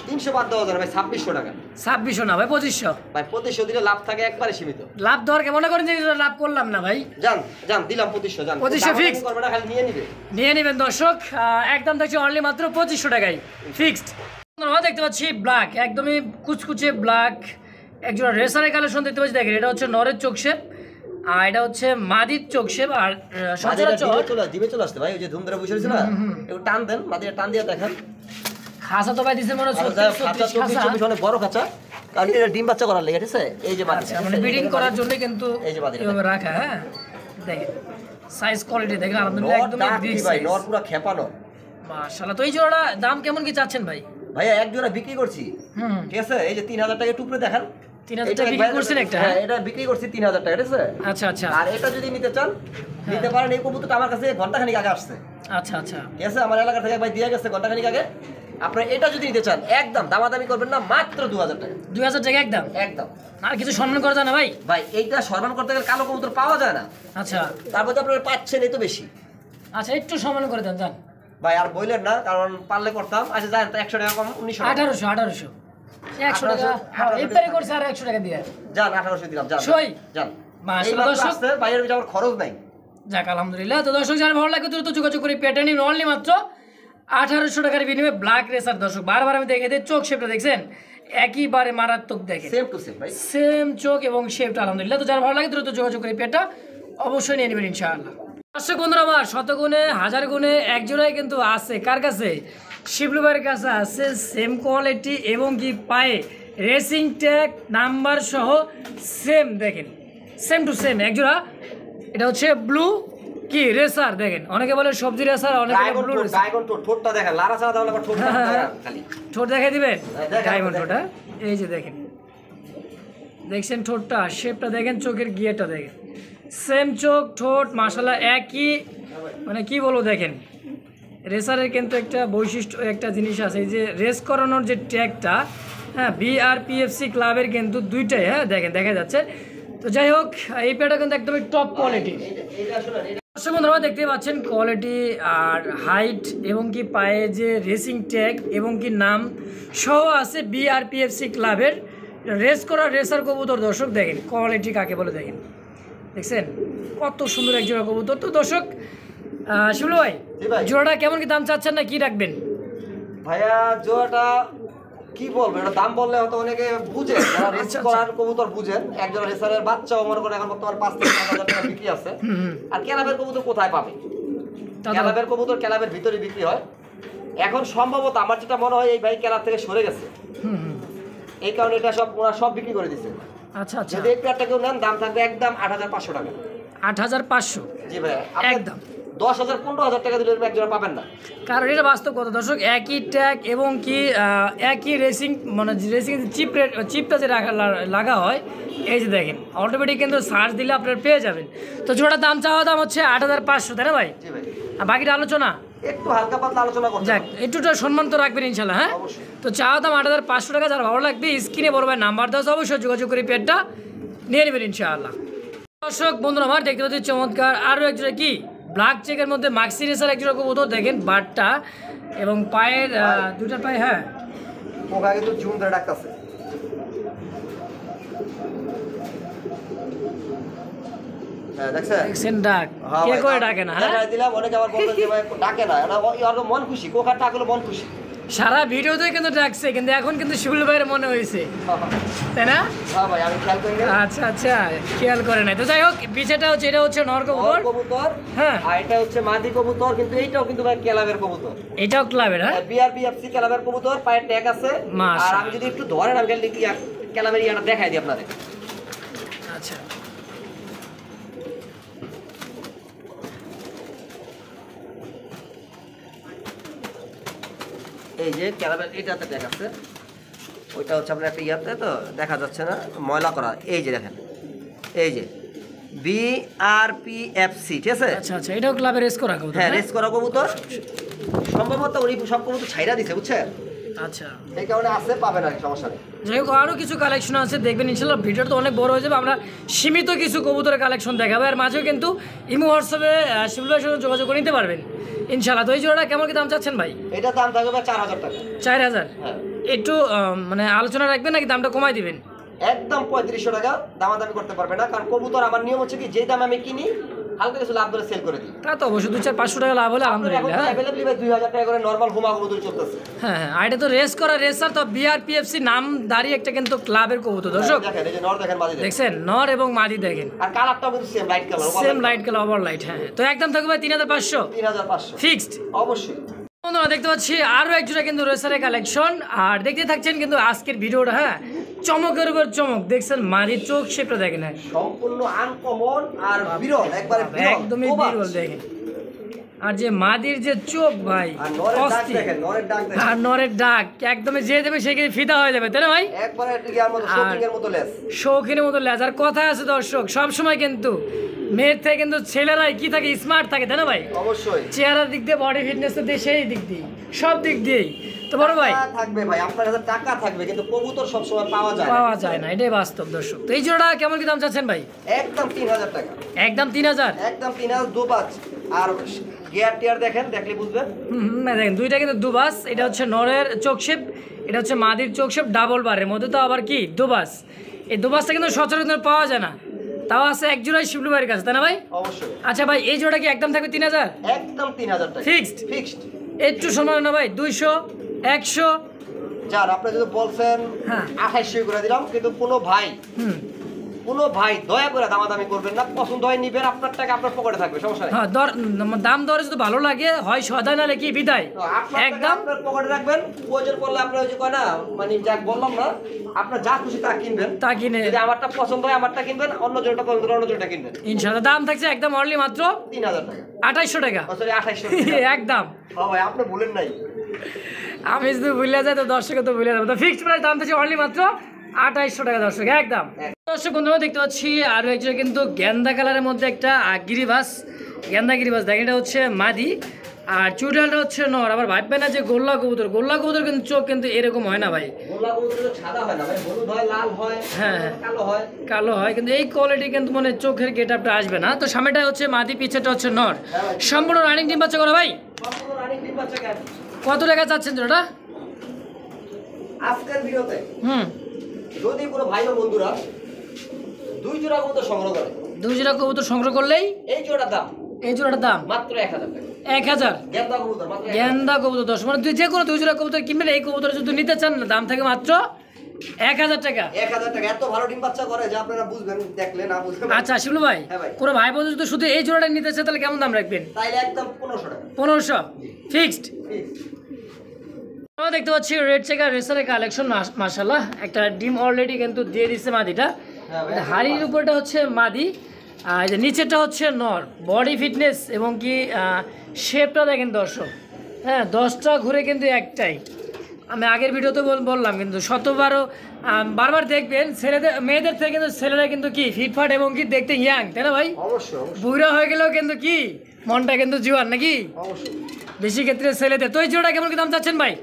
300 বাদ দেওয়া যাবে ভাই, 2600 টাকা। 2600 না ভাই, 2500। ভাই 2500 দিলে লাভ থাকে একবারে সীমিত। লাভ দেওয়ার কে মনে করেন যে এটা লাভ করলাম না ভাই? জান জান দিলাম 2500, জান 2500 ফিক্স করবে না, খালি নিয়ে নিবে। নিয়ে নেবেন দর্শক, একদম থাকছে অনলি মাত্র 2500 টাকায় ফিক্সড। আমরা দেখতে পাচ্ছি ব্ল্যাক, একদমই কুচকুচে ব্ল্যাক একজোড়া রেসারের কালেকশন দেখতে পাচ্ছি। দেখেন এটা হচ্ছে নরের চোখ শেপ, আর এটা হচ্ছে মাদির চোখ শেপ। আর সচরাচর দিবে চলে আসতে ভাই, ওই যে ধুম ধরে বসে রয়েছে না, একটু টান দেন, মাদিটা টান দিয়ে দেখেন। খাসা তো ভাই দিছে মনে হচ্ছে খাঁচা 24 অনেক বড় খাঁচা, কারণ এটা ডিম বাচ্চা করার লেগে, ঠিক আছে? এই যে মাদি, আচ্ছা, মানে ব্রিডিং করার জন্য কিন্তু এই যে মাদিটা এভাবে রাখা। হ্যাঁ দেখেন সাইজ কোয়ালিটি দেখেন আলহামদুলিল্লাহ একদম বিগ ভাই, সাইজ নর পুরো খেপানো মাশাআল্লাহ। তো এই জোড়া দাম কেমন কি চাচ্ছেন ভাই? ভাইয়া এক জোড়া বিক্রি করছি, ঠিক আছে? এই যে 3000 টাকা টুকরে দেখান, 3000 টাকা বিক্রি করছেন একটা? হ্যাঁ এটা বিক্রি করছি 3000 টাকা, ঠিক আছে? আচ্ছা আচ্ছা। আর এটা যদি নিতে চান নিতে পারেন। এই কবুতরটা আমার কাছে ঘন্টাখানিক আগে আসছে, আচ্ছা আচ্ছা, ঠিক আছে? আমার এলাকা থেকে ভাই দিয়ে গেছে ঘন্টাখানিক আগে। আপনারা এটা যদি নিতে চান একদম দামাদামি করবেন না, মাত্র 2000 টাকা। 2000 টাকা একদম? একদম। আর কিছু সম্মান করা যায় না ভাই? ভাই এইটা সম্মান করতে গেলে কালো কবুতর পাওয়া যায় না। আচ্ছা তারপর তো আপনারা পাচ্ছেন এই তো বেশি। আচ্ছা, একটু সম্মান করে দেন যান ভাই, আর বললেন না, কারণ পারলে করতাম। আচ্ছা জানেন তো 100 টাকা কম 1900 টাকা। 1800 100 টাকা ইফতারি করছে আর 100 টাকা দিয়ে যান 1800 দিলাম, যান সই। যান। মাশাআল্লাহ দর্শক, আসছে বাইরের যাওয়ার খরচ নাই। যাক আলহামদুলিল্লাহ। তো দর্শক যারা ভালো লাগে দ্রুত যোগাযোগ করে প্যাটার্নি অনলি মাত্র 1800 টাকার বিনিময়ে ব্ল্যাক রেসার। দর্শক বারবার আমি দেখে দিই, চোখ শেপটা দেখছেন একইবারে মারাত্মক, দেখেন সেম টু সেম ভাই, সেম চোখ এবং শেপটা আলহামদুলিল্লাহ। তো যারা ভালো লাগে দ্রুত যোগাযোগ করে পেটটা অবশ্যই নিয়ে নেবেন ইনশাআল্লাহ। দর্শক বন্ধুরা আমার শতগুণে হাজার গুণে এক জোড়াই কিন্তু আছে, কার কাছে? শিবলু ভাইয়ের কাছে আছে সেম কোয়ালিটি এবং কি পায়ে রেসিং ট্যাগ নাম্বার সহ সেম, দেখেন সেম টু সেম এক জোড়া। এটা হচ্ছে ব্লু কি রেসার, দেখেন অনেকে বলে সবজি রেসার, অনেকে ব্লু রেসার। ডায়গন ঠোঁটটা দেখেন, লারা ছাড়া দাও না, ঠোঁটটা খালি ঠোঁট দেখাই দিবেন, দেখান, ডায়মন্ড ঠোঁটা এই যে দেখেন, দেখছেন ঠোঁটটা, শেপটা দেখেন, চোখের গিয়ারটা দেখেন, সেম চোখ ঠোঁট মাশাআল্লাহ একই, মানে কি বলবো দেখেন। রেসারের কিন্তু একটা বৈশিষ্ট্য একটা জিনিস আছে, এই যে রেস করানোর যে ট্যাগটা, হ্যাঁ বিআরপিএফসি ক্লাবের কিন্তু দুইটাই, হ্যাঁ দেখেন দেখা যাচ্ছে। তো যাই হোক এই পেয়ারটা কিন্তু একদমই টপ কোয়ালিটি। দর্শক বন্ধুরা দেখতে পাচ্ছেন কোয়ালিটি আর হাইট এবং কি পায়ে যে রেসিং ট্যাগ এবং কি নাম সহ আছে বিআরপিএফসি ক্লাবের রেস করা রেসার কবুতর। দর্শক দেখেন কোয়ালিটি কাকে বলে, দেখেন দেখছেন কত সুন্দর এক জোড়া কবুতর। তো দর্শক শিবলু ভাই জোড়াটা কেমন কি দাম চাচ্ছেন না কি রাখবেন? ভাইয়া জোড়াটা কি বলবো, এটা দাম বললে হয়তো অনেকে বুঝে, যারা রেস করার কবুতর বুঝেন। একজন রেসারের বাচ্চাও মনে করে এখন বর্তমানে 5 থেকে 7,000 টাকা বিক্রি আছে। আর ক্যালাবের কবুতর কোথায় পাবে? ক্যালাবের কবুতর ক্যালাবের ভিতরে বিক্রি হয়। এখন সম্ভবত আমার যেটা মনে হয় এই ভাই ক্যালাব থেকে সরে গেছে, এই কারণে এটা সব ওরা সব বিক্রি করে দিচ্ছে। আচ্ছা আচ্ছা, যদি এই পেয়ারটা কেউ নেন দাম থাকবে একদম 8500 টাকা। 8500? জি ভাই, একদম 10,000 15,000 টাকা দিলে একজোড়া পাবেন না। কারণ এটা বাস্তব কথা দর্শক, একই ট্যাগ এবং কি একই রেসিং, মানে রেসিং চিপটা যে লাগা হয়, এই যে দেখেন অটোমেটিক কিন্তু সার্চ দিলে আপনারা পেয়ে যাবেন। তো জোড়া দাম চাওয়া দাম হচ্ছে 8500, তাই না ভাই? জি ভাই, আর বাকিটা আলোচনা একটু হালকা পাতলা আলোচনা করতে যাক, একটুটা সম্মান তো রাখবেন ইনশাল্লাহ। হ্যাঁ তো চাওয়া দাম 8500 টাকা। যারা ভালো লাগবে স্ক্রিনে বড় ভাই নাম্বার দেওয়া অবশ্যই যোগাযোগ করে পেটটা নিয়ে নেবেন ইনশাআল্লাহ। দর্শক বন্ধুরা আমার দেখতে পাচ্ছি চমৎকার আরও একজোড়া কি ব্ল্যাক চেকের মধ্যে মাক্সি রেসার একজোড়া কবুতর, দেখেন বাটটা এবং পায়ের দুটা পায়ে, হ্যাঁ পোকা কিন্তু জুম ধরে ডাকতেছে। হ্যাঁ দেখছেন ডাক, কে করে ডাকে না? হ্যাঁ দিলাম, অনেকে আবার বলবে যে ভাই ডাকে না, এটা মন খুশি, কোকার ডাকলে মন খুশি। সারা ভিডিওতে কিন্তু ডাকছে, কিন্তু এখন কিন্তু শিবুল ভাইয়ের মনে হয়েছে, তাই না? হ্যাঁ ভাই, আমি খেয়াল করি না। আচ্ছা আচ্ছা, খেয়াল করে নাই। তো যাই হোক পিছেটা হচ্ছে, এটা হচ্ছে নর কবুতর, হ্যাঁ আর এটা হচ্ছে মাদি কবুতর, কিন্তু এইটাও কিন্তু ভাই ক্লাবের কবুতর, এটাও ক্লাবের, হ্যাঁ বিআরপিএফসি ক্লাবের কবুতর, পায়ের ট্যাগ আছে। আর মাশাআল্লাহ, আমি যদি একটু ধরেন আমি ক্লাবের ইয়াটা দেখাই দিই আপনাদের। আচ্ছা এই যে ক্যারাবেল এটাতে ট্যাগ আছে, ওইটা হচ্ছে আপনার একটা ইয়াতে তো দেখা যাচ্ছে না, ময়লা করা। এই যে দেখেন, এই যে BRPFC, ঠিক আছে? আচ্ছা আচ্ছা, এটাও ক্লাবে রেস করা কবুতর? হ্যাঁ, রেস করা কবুতর। সম্ভবত উনি সব কবুতর ছাইরা দিছে, বুঝছেন? আচ্ছা, এই কারণে আছে, পাবেন আর কি, সমস্যা নেই। যাই হোক, আরও কিছু কালেকশন আছে, দেখবেন ইনশাল্লাহ। ভিডিওটা তো অনেক বড় হয়ে যাবে, আমরা সীমিত কিছু কবুতরের কালেকশন দেখাবো। আর মাঝেও কিন্তু ইমো হোয়াটসঅ্যাপে শিবুল ভাইয়ের সঙ্গে যোগাযোগ করে নিতে পারবেন ইনশাল্লাহ। তো এই জোড়াটা কেমন কি দাম চাচ্ছেন ভাই? এটা দাম থাকবে 4000 টাকা। 4000? হ্যাঁ। একটু মানে আলোচনা রাখবেন নাকি দামটা কমাই দিবেন? একদম 3500 টাকা, দামাদামি করতে পারবে না। কারণ কবুতর আমার নিয়ম হচ্ছে কি, যে দামে আমি কিনি হালকা কিছু লাভ করে সেল করে দিই। তা তো অবশ্যই 2-4-500 টাকা লাভ হলে আলহামদুলিল্লাহ। अवेलेबल ভাই 2000 টাকা করে নরমাল হোমা কবুতর চলতেছে। হ্যাঁ হ্যাঁ, আর এটা তো রেস করা রেসার, তো BRPFC নামদারি একটা কিন্তু ক্লাবের কবুতর দর্শক। দেখেন, এই যে নর দেখেন, মাদি দেখেন, দেখছেন নর এবং মাদি দেখেন, আর কালারটাও কিন্তু same light colour, same light colour, over light. হ্যাঁ, তো একদম থাকবে 3500 3500 ফিক্সড অবশ্যই। বন্ধুরা দেখতে পাচ্ছি আরো এক জোড়া কিন্তু রেসারের কালেকশন, আর দেখতে থাকছেন কিন্তু আজকের ভিডিওটা। হ্যাঁ, চমকের উপর চমক, দেখছেন মাদির চোখ শেপটা দেখেন, হ্যাঁ সম্পূর্ণ আনকমন আর বিরল, একবারে বিরল, একদমই বিরল দেখেন। আর যে মাদির যে চোখ ভাই, আর নরের ডাক অস্থির। দেখেন, নরের ডাক দেখেন, আর নরের ডাক একদমই যে দেবে সে কিন্তু ফিদা হয়ে যাবে, তাই না ভাই? একবারে টিকিয়ার মতো, শৌখিনের মতো লেস, শৌখিনের মতো লেজার। কথা আছে দর্শক, সব সময় কিন্তু মেয়ের থেকে কিন্তু ছেলেরাই কি থাকে, স্মার্ট থাকে, তাই না ভাই? অবশ্যই। চেহারার দিক দিয়ে, বডি ফিটনেস দিয়ে, সেই দিক দিয়ে, সব দিক দিয়েই তো বড় ভাই টাকা থাকবে ভাই, আপনার কাছে টাকা থাকবে, কিন্তু কবুতর সব সময় পাওয়া যায় না। পাওয়া যায় না, এটাই বাস্তব দর্শক। তো এই জোড়াটা কেমন কি দাম চাচ্ছেন ভাই? একদম 3000 টাকা, একদম 3000? একদম 3000 দুবাজ। আর গিয়ার টিয়ার দেখেন, দেখলে বুঝবেন। দেখেন দুইটা কিন্তু দুবাস, এটা হচ্ছে নরের চোখ শেপ, এটা হচ্ছে মাদির চোখ শেপ, ডাবল বারের মধ্যে তো আবার কি দুবাস। এই দুবাসটা কিন্তু সচরাচর পাওয়া যায় না, তাও আছে এক জোড়াই শিবলু ভাইয়ের কাছে, তাই না ভাই? অবশ্যই। আচ্ছা ভাই, এই জোড়া কি একদম থাকবে 3000? একদম 3000 টাকা ফিক্সড? ফিক্সড। একটু সময় না ভাই, 200 100? যার আপনি যদি বলছেন হ্যাঁ। 2800 করে দিলাম, কিন্তু কোনো ভাই দয়া করে দামাদামি করবেন না, পছন্দ হয় নিবেন, আপনার টাকা আপনার পকেটে থাকবে, সমস্যা নেই। হ্যাঁ, দাম দরে যদি ভালো লাগে হয় সদায়, নাহলে কি বিদায়। তো আপনার টাকা একদম আপনার পকেটে রাখবেন, প্রয়োজন পড়লে আপনার ওই যে কয় না, মানে যাক বললাম না, আপনার যা খুশি তা কিনবেন, তা কিনে যদি আমারটা পছন্দ হয় আমারটা কিনবেন, অন্য জনটা পছন্দ হলে অন্য জনটা কিনবেন। ইনশাআল্লাহ। দাম থাকছে একদম অনলি মাত্র 3000 টাকা, 2800 টাকা। সরি 2800 টাকা। একদম। হ্যাঁ ভাই, আপনি ভুলেন নাই। আমি যদি ভুলে যাই তো দর্শক তো ভুলে যাবো। তো ফিক্সড প্রাইস দাম থাকছে অনলি মাত্র 2800 টাকা দর্শক, একদম। দর্শক বন্ধুরা দেখতে পাচ্ছি আরো একজন কিন্তু গেন্দা কালারের মধ্যে একটা গিরিবাস, গেন্দা গিরিবাস দেখেন, এটা হচ্ছে মাদি আর চুড়ালটা হচ্ছে নর। আবার ভাববে না যে গোল্লা কবুতর, গোল্লা কবুতর কিন্তু চোখ কিন্তু এরকম হয় না ভাই। গোল্লা কবুতর তো সাদা হয় না ভাই, হলুদ হয়, লাল হয়, হ্যাঁ হ্যাঁ, কালো হয়, কালো হয়, কিন্তু এই কোয়ালিটি কিন্তু মানে চোখের গেট আপটা আসবে না। তো সামনেটা হচ্ছে মাদি, পিছেটা হচ্ছে নর, সম্পূর্ণ রানিং ডিম বাচ্চা করা ভাই। সম্পূর্ণ রানিং ডিম বাচ্চা কেন? কত টাকা চাচ্ছেন জোড়াটা আজকের ভিডিওতে? হুম, যদি কোনো ভাই ও বন্ধুরা 2 জোড়া কবুতর সংগ্রহ করে, 2 জোড়া কবুতর সংগ্রহ করলেই এই জোড়ার দাম এই জোড়াটার দাম মাত্র 1000 টাকা। 1000? গেন্দা কবুতর মাত্র 1000। গেন্দা কবুতর 10, মানে যে কোনো 2 জোড়া কবুতর কিনবেন, এই কবুতর যদি নিতে চান দাম থাকে মাত্র 1000 টাকা। 1000 টাকা, এত ভালো ডিম বাচ্চা করে যে আপনারা বুঝবেন, দেখলে না বুঝবেন। আচ্ছা শিবলু ভাই, হ্যাঁ ভাই। কোনো ভাই বন্ধু যদি শুধু এই জোড়াটা নিতে চায় তাহলে কেমন দাম রাখবেন? তাইলে একদম 1500 টাকা 1500 ফিক্সড। Fix। আমরা দেখতে পাচ্ছি রেড চেকার রেসারের কালেকশন, মাশাআল্লাহ। একটা ডিম অলরেডি কিন্তু দিয়ে দিচ্ছে মাদিটা। হ্যাঁ ভাই, হাড়ির উপরটা হচ্ছে মাদি, আর এই যে নিচেরটা হচ্ছে নর। বডি ফিটনেস এবং কি শেপটা দেখেন দর্শক। হ্যাঁ, 10টা ঘুরে কিন্তু একটাই। আমি আগের ভিডিওতে বললাম কিন্তু শতবারও বারবার দেখবেন, ছেলেদের মেয়েদের থেকে কিন্তু ছেলেরা কিন্তু কি ফিটফাট এবং কি দেখতে ইয়াং, তাই না ভাই? অবশ্যই অবশ্যই বুড়া হয়ে গেলেও কিন্তু কি মনটা কিন্তু জোয়ান নাকি, অবশ্যই। বেশি ক্ষেত্রে ছেলেদের। তো এই জোড়া কেমন কি দাম চাচ্ছেন ভাই?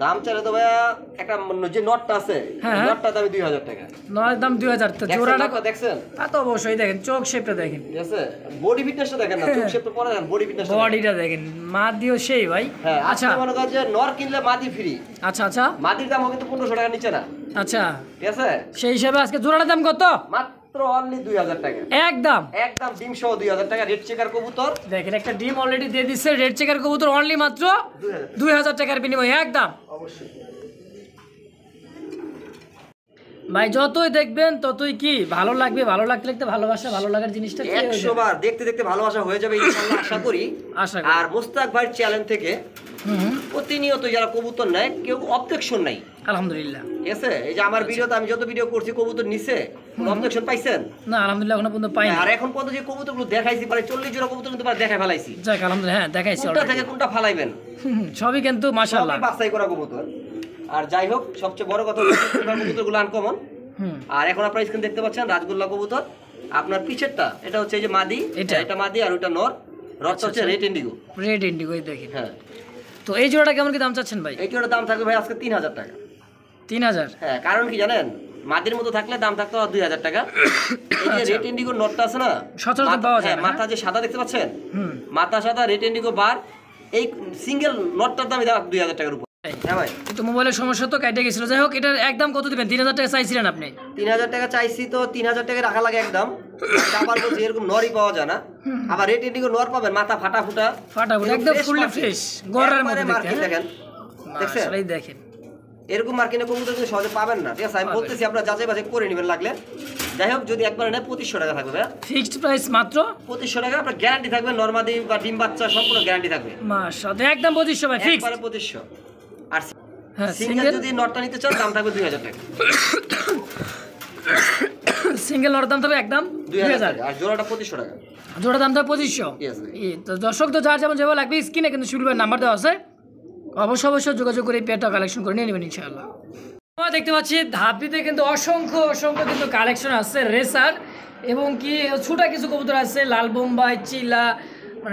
দাম চাইলে তো ভাইয়া একটা যে নটটা আছে, হ্যাঁ। নটটার দাম 2000 টাকা। নয় দাম 2000। তো দেখছেন জোড়াটা নটটা দেখছেন? তা তো অবশ্যই দেখেন, চোখ শেপটা দেখেন, ঠিক আছে, বডি ফিটনেসটা দেখেন না, চোখ শেপ তো পরে দেখেন, বডি ফিটনেস বডিটা দেখেন, মা দিও সেই ভাই। হ্যাঁ। আচ্ছা আচ্ছা, মনে করেন যে নর কিনলে মাদি ফ্রি, আচ্ছা আচ্ছা মাদির দাম কিন্তু 1500 টাকার নিচে না, আচ্ছা, ঠিক আছে? সেই হিসাবে আজকে জোড়াটার দাম কত? মাত্র অনলি 2000 টাকা, একদম একদম ডিম সহ 2000 টাকা। রেড চেকার কবুতর দেখেন, একটা ডিম অলরেডি দিয়ে দিচ্ছে রেড চেকার কবুতর, অনলি মাত্র 2000 টাকার বিনিময়ে, একদম। অবশ্যই ভাই যতই দেখবেন ততই কি ভালো লাগবে, ভালো লাগতে লাগতে ভালোবাসা, ভালো লাগার জিনিসটা কি হয়ে 100 যাবে। বার দেখতে দেখতে ভালোবাসা হয়ে যাবে ইনশাআল্লাহ, আশা করি। আশা করি। আর মোস্তাক ভাইয়ের চ্যানেল থেকে হুম, প্রতিনিয়ত যারা কবুতর নেয় কেউ অবজেকশন নাই, আলহামদুলিল্লাহ। ঠিক আছে? এই যে আমার ভিডিওতে আমি যত ভিডিও করছি কবুতর নিছে, কোনো অবজেকশন পাইছেন? না আলহামদুলিল্লাহ এখনো পর্যন্ত পাইনি। আর এখন পর্যন্ত যে কবুতরগুলো দেখাইছি প্রায় 40 জোড়া কবুতর কিন্তু দেখাই ফেলাইছি, যাক আলহামদুলিল্লাহ, হ্যাঁ দেখাইছি কোনটা already। থেকে কোনটা ফালাইবেন সবই কিন্তু মাশাআল্লাহ। সবই বাছাই করা কবুতর। আর যাই হোক সবচেয়ে বড় কথা হচ্ছে কবুতরগুলো আনকমন। হুম আর এখন আপনারা স্ক্রিন দেখতে পাচ্ছেন রাজগোল্লা কবুতর। আপনার পিছেরটা এটা হচ্ছে এই যে মাদি, এটা মাদি আর ওটা নর। রথটা হচ্ছে রেড ইন্ডিগো। রেড ইন্ডিগো এই দেখেন। হ্যাঁ, তো এই জোড়াটা কেমন কি দাম চাচ্ছেন ভাই? এই জোড়ার দাম থাকবে ভাই আজকে 3000 টাকা। 3000? হ্যাঁ, কারণ কি জানেন, মাদির মতো থাকলে দাম থাকতো 2000 টাকা। এই যে রেড ইন্ডিগোর নটটা আছে না, সচরাচর পাওয়া যায় না। মাথা যে সাদা দেখতে পাচ্ছেন, হুম মাথা সাদা রেড ইন্ডিগো বার, এই সিঙ্গেল নটটার দামই দাম 2000 টাকার উপর। হ্যাঁ ভাই, একটু মোবাইলের সমস্যা তো কেটে গেছিল। যাই হোক, এটার একদম কত দিবেন? 3000 টাকা চাইছিলেন আপনি। 3000 টাকা চাইছি, তো 3000 টাকা রাখা লাগে একদম। আবার বলছি এরকম নরই পাওয়া যায় না। আবার রেড ইন্ডিগো নর পাবেন মাথা ফাটা ফুটা, ফাটাফাটি একদম ফুললি ফ্রেশ গড়ার মধ্যে মার্কিন দেখেন, দেখছেন? আসলেই দেখেন এরকম মার্কিনে কবুতর কিন্তু সহজে পাবেন না। ঠিক আছে, আমি বলতেছি আপনারা যাচাই বাছাই করে নেবেন লাগলে। যাই হোক, যদি একবার নেয় 2500 টাকা থাকবে ভাই। ফিক্সড প্রাইস মাত্র 2500 টাকা, আপনার গ্যারান্টি থাকবে, নরমাদি বা ডিম বাচ্চা সম্পূর্ণ গ্যারান্টি থাকবে। মাশাআল্লাহ, একদম 2500 ভাই ফিক্সড। একবারে 2500। আর হ্যাঁ, সিঙ্গেল যদি নটটা নিতে চান দাম থাকবে 2000 টাকা। সিঙ্গেল নর দাম তবে একদম 2000 টাকা, আর জোড়াটা 2500 টাকা। জোড়া দাম তো 2500। Yes, ভাই। তো দর্শক তো যার যেমন যেভাবে লাগবে স্ক্রিনে কিন্তু শিবলুবের নাম্বার দেওয়া আছে, অবশ্যই যোগাযোগ করে এই পেয়ারটা কালেকশন করে নিয়ে নেবেন ইনশাআল্লাহ। আমরা দেখতে পাচ্ছি ধাপিতে কিন্তু অসংখ্য কিন্তু কালেকশন আছে রেসার, এবং কি ছোটা কিছু কবুতর আছে, লাল বোম্বাই, চিলা,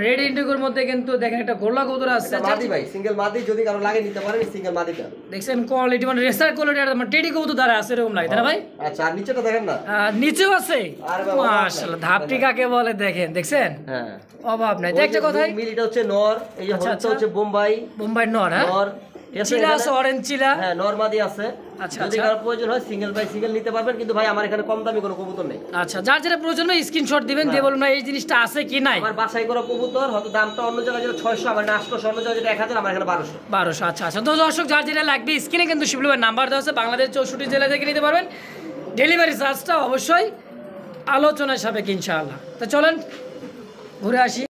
রেড ইন্ডিগোর মধ্যে কিন্তু দেখেন একটা গোল্লা কবুতর আছে। মাদি ভাই, সিঙ্গেল মাদি যদি কারো লাগে নিতে পারেন, সিঙ্গেল মাদিটা দেখছেন কোয়ালিটি, মানে রেসার কোয়ালিটি, মানে টেডি কবুতর দ্বারা আছে এরকম লাগে, তাই না ভাই? আচ্ছা, আর নিচেটা দেখেন না, নিচেও আছে। আরে বাবা, মাশাআল্লাহ, ধাপটি কাকে বলে দেখেন, দেখছেন? হ্যাঁ, অভাব নাই। তো একটা কথাই, মিলিটা হচ্ছে নর, এই যে আচ্ছা, হলুদটা হচ্ছে বোম্বাই নর। হ্যাঁ, নর, চিলা আছে, অরেঞ্জ চিলা। হ্যাঁ, নরমাদি আছে। আচ্ছা, যদি কারো প্রয়োজন হয় সিঙ্গেল বাই সিঙ্গেল নিতে পারবেন, কিন্তু ভাই আমার এখানে কম দামি কোনো কবুতর নেই। আচ্ছা, যার যেটা প্রয়োজন হয় স্ক্রিনশট দিবেন, দিয়ে বলুন না এই জিনিসটা আছে কি নাই। আমার বাছাই করা কবুতর হয়তো দামটা অন্য জায়গায় যেটা 600, আমার 800, অন্য জায়গায় যেটা 1000, আমার এখানে 1200। 1200। আচ্ছা। তো দর্শক যার যেটা লাগবে স্ক্রিনে কিন্তু শিবলুবের নাম্বার দেওয়া আছে, বাংলাদেশ 64 জেলা থেকে নিতে পারবেন। ডেলিভারি চার্জটা অবশ্যই আলোচনার সাপেক্ষে ইনশাআল্লাহ। তো চলেন ঘুরে আসি।